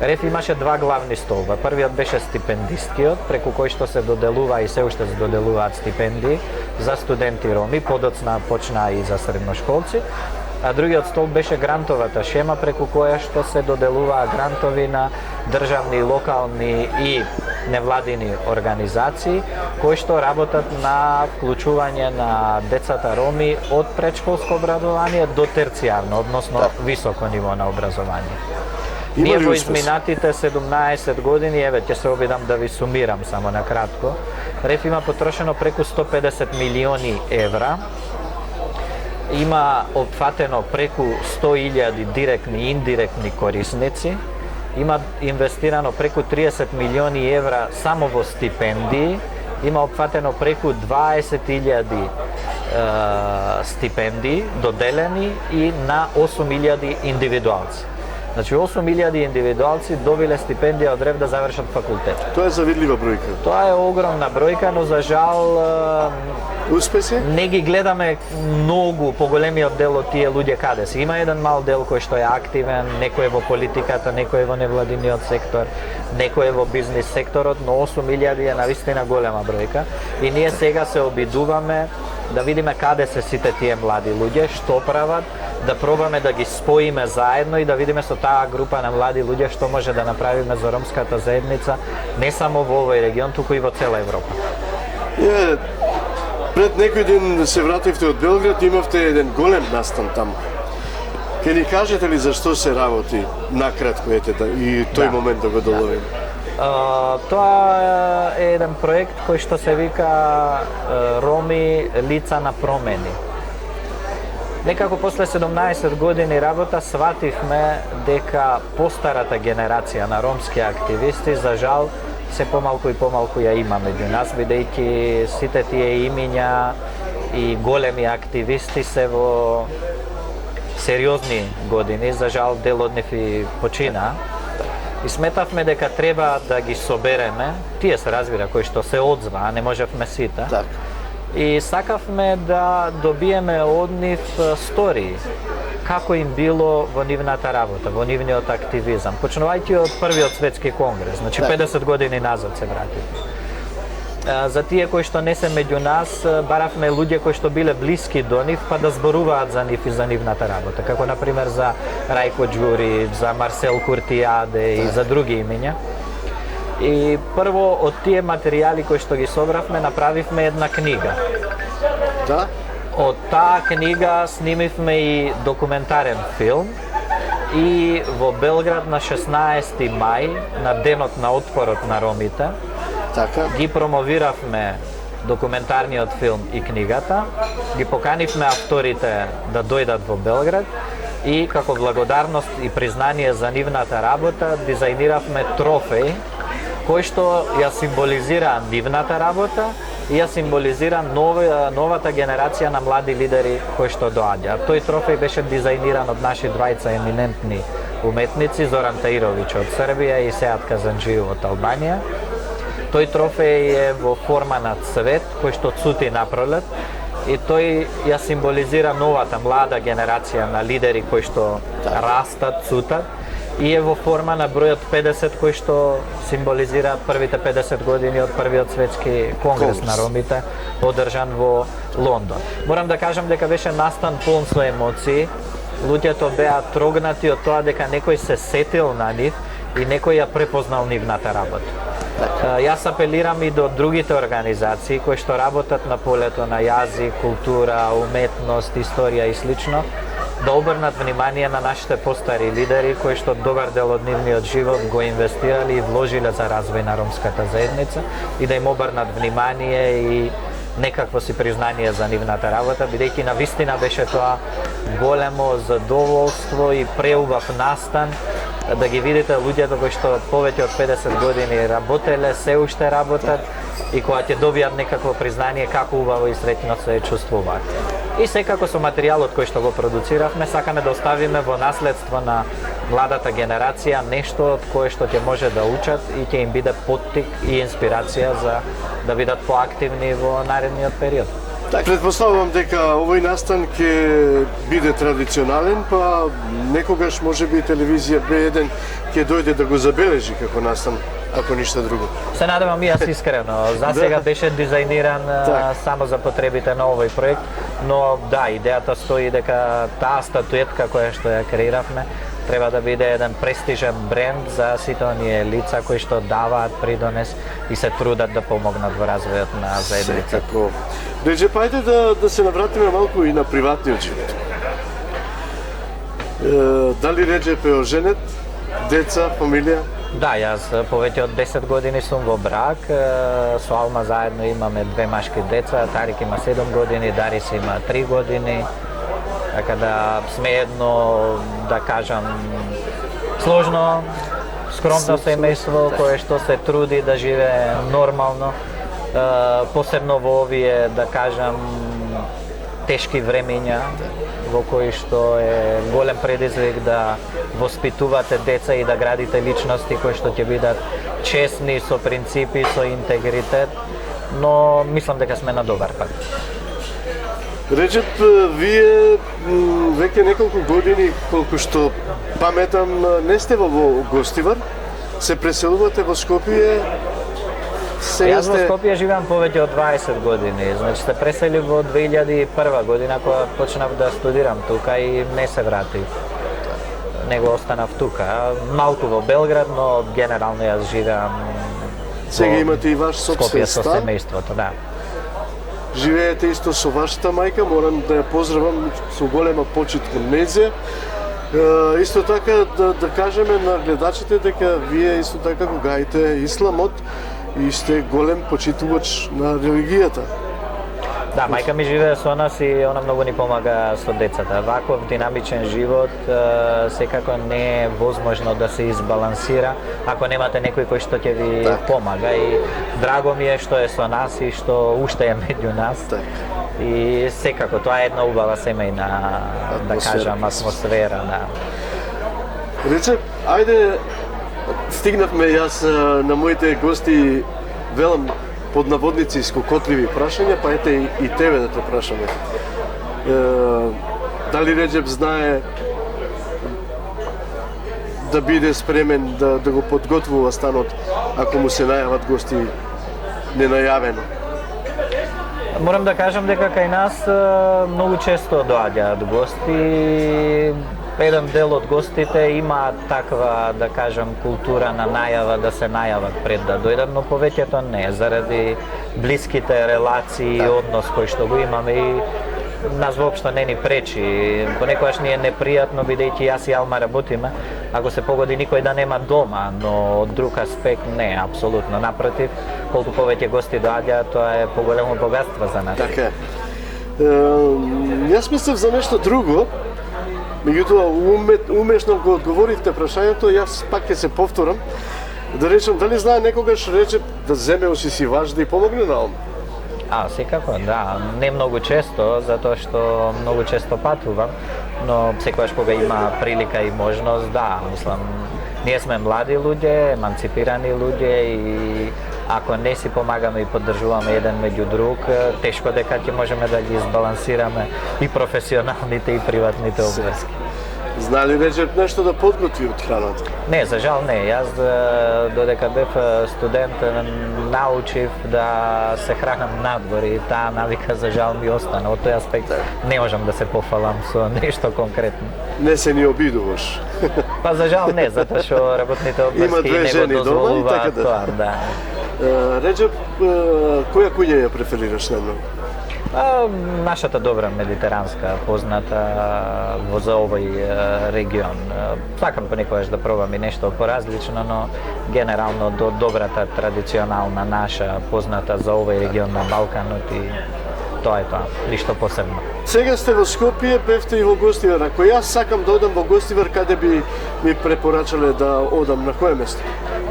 РЕФ имаше два главни столба. Првиот беше стипендисткиот, преку кој што се доделува и се уште се доделуваат стипендии за студенти роми, подоцна почна и за средношколци. А другиот столб беше грантовата шема преку која што се доделуваа грантови на државни, локални и невладини организации кои што работат на вклучување на децата роми од предшколско образование до терцијарно, односно високо ниво на образование. Ние во изминатите 17 години, еве ќе се обидам да ви сумирам само на кратко, РЕФ има потрошено преку 150 милиони евра, има опфатено преку 100.000 директни и индиректни корисници, има инвестирано преку 30 милиони евра само во стипендии, има опфатено преку 20.000 стипендии доделени и на 8.000 индивидуалци. Значи 8.000 индивидуалци добиле стипендија од РЕФ да завршат факултет. Тоа е завидлива бројка. Тоа е огромна бројка, но за жал успеси? Не ги гледаме многу поголемиот дел од тие луѓе каде се. Има еден мал дел кој што е активен, некој е во политиката, некој е во невладиниот сектор, некој е во бизнис секторот, но 8.000 е навистина голема бројка. И ние сега се обидуваме да видиме каде се сите тие млади луѓе, што прават, да пробаме да ги споиме заедно и да видиме со таа група на млади луѓе што може да направиме за ромската заедница не само во овој регион, туку и во цела Европа. Пред некој ден се вративте од Белград, имавте еден голем настан таму. Ке ни кажете ли зашто се работи накратко и тој момент да го доловиме? Тоа е еден проект кој што се вика Роми лица на промени. Некако после 17 години работа свативме дека постарата генерација на ромски активисти за жал се помалку и помалку ја има меѓу нас, бидејќи сите тие имиња и големи активисти се во сериозни години, за жал дел од нив и почина. И сметавме дека треба да ги собереме, тие се разбира, кои што се одзва, а не можевме сите. Така. И сакавме да добиеме од нив стории, како им било во нивната работа, во нивниот активизам, почнувајќи од првиот светски конгрес, значи Така. 50 години назад се вративме. За тие кои што не се меѓу нас, баравме луѓе кои што биле блиски до нив, па да зборуваат за нив и за нивната работа, како например за Рајко Ѓури, за Марсел Куртијаде и за други имиња. И прво од тие материјали кои што ги собравме, направивме една книга. Да? Од таа книга снимивме и документарен филм и во Белград на 16 мај, на денот на отпорот на ромите, Така. ги промовиравме документарниот филм и книгата, ги поканивме авторите да дојдат во Белград и како благодарност и признание за нивната работа дизајниравме трофеј кој што ја символизира нивната работа и ја символизира новата генерација на млади лидери кои што доаѓа. Тој трофеј беше дизајниран од наши двајца еминентни уметници, Зоран Таировиќ од Србија и Сеат Казанџиев од Албанија. Тој трофеј е во форма на цвет кој што цути напролет и тој ја символизира новата млада генерација на лидери кои што растат, цутат и е во форма на бројот 50 кој што символизира првите 50 години од првиот светски конгрес на ромите одржан во Лондон. Морам да кажам дека беше настан полн со емоции. Луѓето беа трогнати од тоа дека некој се сетил на нив и некој ја препознал нивната работа. Јас апелирам и до другите организации кои што работат на полето на јазик, култура, уметност, историја и слично, да обрнат внимание на нашите постари лидери кои што добар дел од нивниот живот го инвестирали и вложиле за развој на ромската заедница и да им обрнат внимание и некакво си признание за нивната работа, бидејќи навистина беше тоа големо задоволство и преубав настан да ги видите луѓето кои што повеќе од 50 години работеле, се уште работат и кога ќе добијат некакво признание како убаво и среќно се чувствуваат. И секако со материјалот кој што го продуциравме, сакаме да оставиме во наследство на младата генерација нешто од кое што ќе може да учат и ќе им биде поттик и инспирација за да бидат поактивни во наредниот период. Предпоставувам дека овој настан ќе биде традиционален, па некогаш можеби телевизија Б1 ќе дојде да го забележи како настан, ако ништо друго. Се надевам и јас искрено. За сега беше дизајниран само за потребите на овој проект, но да, идејата стои дека таа статуетка која што ја креиравме треба да биде еден престижен бренд за сите оние лица кои што даваат придонес и се трудат да помогнат во развојот на заедницата. Секако. Реджеп, ајде да се навратиме малку и на приватниот живот. Дали Реджеп е оженет, деца, фамилија? Да, јас повеќе од 10 години сум во брак, со Алма заедно имаме 2 машки деца, Тарик има 7 години, Дарис има 3 години, така да сме едно, да кажам, сложно, скромно семејство кое што се труди да живее нормално, посебно во овие, да кажам, тешки времиња во кои што е голем предизвик да воспитувате деца и да градите личности кои што ќе бидат честни, со принципи, со интегритет, но мислам дека сме на добар пат. Реджеп, вие веќе неколку години, колку што паметам, не сте во Гостивар, се преселувате во Скопје. Јас во Скопје живеам повеќе од 20 години, значи се преселив во 2001 година кога почнав да студирам тука и не се вратив. Него останав тука, малку во Белград, но генерално јас живеам Сега имате и ваш Скопје собствен со стан. семејството, да. Живеете исто со вашата мајка, морам да ја поздравам со голема почит кон незе. Исто така да кажеме на гледачите дека вие исто така го гаите исламот и сте голем почитувач на религијата. Да, мајка ми живее со нас и она многу ни помага со децата. Ваков динамичен живот секако не е возможно да се избалансира ако немате некој кој што ќе ви помага и драго ми е што е со нас и што уште е меѓу нас. И секако тоа е една убава семејна, да кажам, атмосфера, да. Реце, ајде Стигнавме јас на моите гости велам под наводници скокотливи прашања, па ете и тебе да те прашаме. Дали Реджеп знае да биде спремен да го подготвува станот ако му се најават гости ненајавено? Морам да кажам дека кај нас многу често доаѓаат гости. Еден дел од гостите има таква, да кажам, култура на најава, да се најават пред да дојдат, но повеќето не, заради блиските релации и однос кој што го имаме и нас воопшто не ни пречи. Понекогаш ни е непријатно, бидејќи јас и Алма работиме, ако се погоди никој да нема дома, но од друг аспект не, апсолутно. Напротив, колку повеќе гости доаѓаат, тоа е поголемо богатство за нас. Така е. Јас мислев за нешто друго, меѓутоа умешно го одговоривте прашањето, јас пак ќе се повторам. Да речем, дали знае некогаш Реджеп да земе осисивач да и помогне на Алма? Секако, да. Не многу често, затоа што многу често патувам, но секогаш кога има прилика и можност, да, мислам, ние сме млади луѓе, еманципирани луѓе и ако не си помагаме и поддржуваме еден меѓу друг, тешко дека ќе можеме да ги избалансираме и професионалните и приватните обврски. Зна ли Реджеп нешто да подготви од храната? Не, за жал не. Јас додека бев студент научив да се хранам надвор и таа навика за жал ми остана. Од тој аспект не можам да се пофалам со нешто конкретно. Не се ни обидуваш? Па за жал не, затоа што работните обврски не го дозволуваат тоа, да. Реджеп, која куња ја преферираш најмногу? Нашата добра медитеранска, позната за овој регион. Сакам понекогаш да пробам и нешто поразлично, но генерално до добрата традиционална наша, позната за овој регион на Балканот и тоа е тоа, ништо посебно. Сега сте во Скопје, бевте и во Гостивар. Ако јас сакам да одам во Гостивар, каде би ми препорачале да одам, на кое место?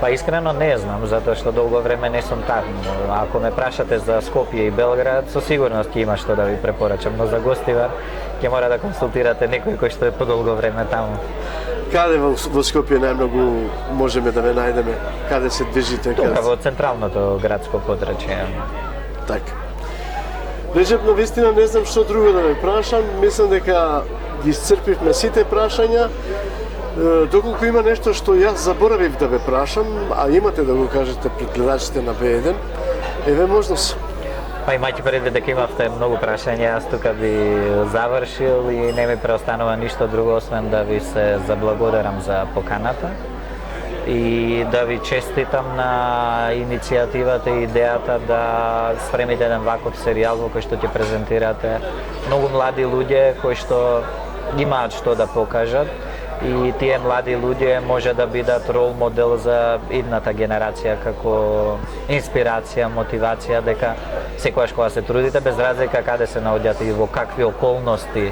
Па искрено не знам, затоа што долго време не сум таму. Ако ме прашате за Скопје и Белград, со сигурност ќе има што да ви препорачам, но за Гостивар ќе мора да консултирате некој кој што е подолго време таму. Каде во Скопје најмногу можеме да ве најдеме? Каде се движите? Тука во централното градско подрачје. Така. Реджеп, на вистина не знам што друго да ве прашам, мислам дека ги исцрпивме сите прашања. Доколку има нешто што јас заборавив да ве прашам, а имате да го кажете пред гледачите на Б1, еве можност. Па имајќи предвид дека имавте многу прашања, јас тука би завршил и не ми преостанува ништо друго освен да ви се заблагодарам за поканата и да ви честитам на иницијативата и идејата да спремите еден ваков серијал во кој што ќе презентирате многу млади луѓе кои што имаат што да покажат и тие млади луѓе може да бидат рол модел за идната генерација како инспирација, мотивација дека секогаш кога се трудите без разлика каде се наоѓате и во какви околности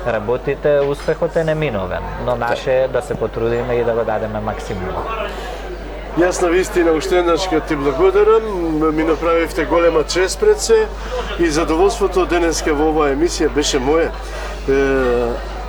работите, успехот е неминовен, но наше е да се потрудиме и да го дадеме максимум. Јас на вистина уште еднаш ти благодарам, ми направивте голема чест пред се и задоволството денеска во оваа емисија беше моја.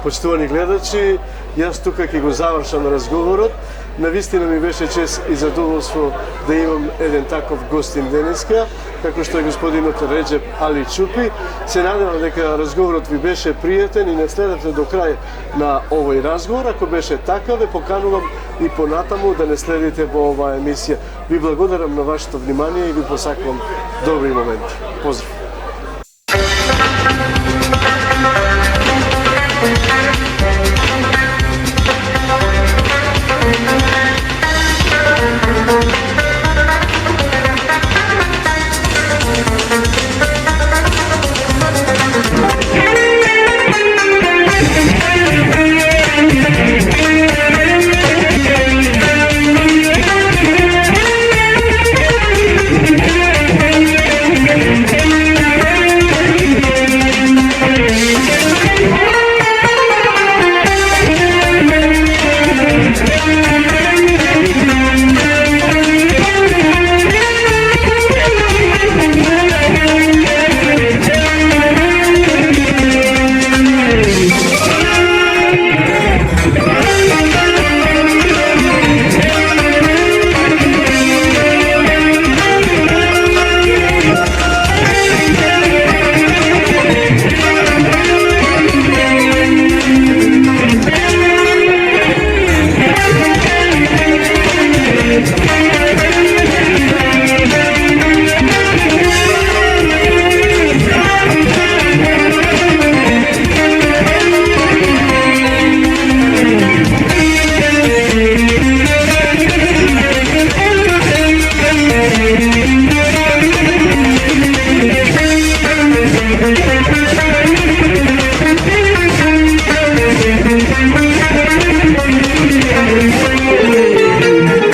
Почитувани гледачи, јас тука ќе го завршам разговорот. Навистина ми беше чест и задоволство да имам еден таков гостин денеска, како што е господинот Реджеп Али Чупи. Се надевам дека разговорот ви беше пријатен и не следете до крај на овој разговор. Ако беше така, ве поканувам и понатаму да не следите во оваа емисија. Ви благодарам на вашето внимание и ви посакувам добри моменти. Поздрав! Thank you. Male,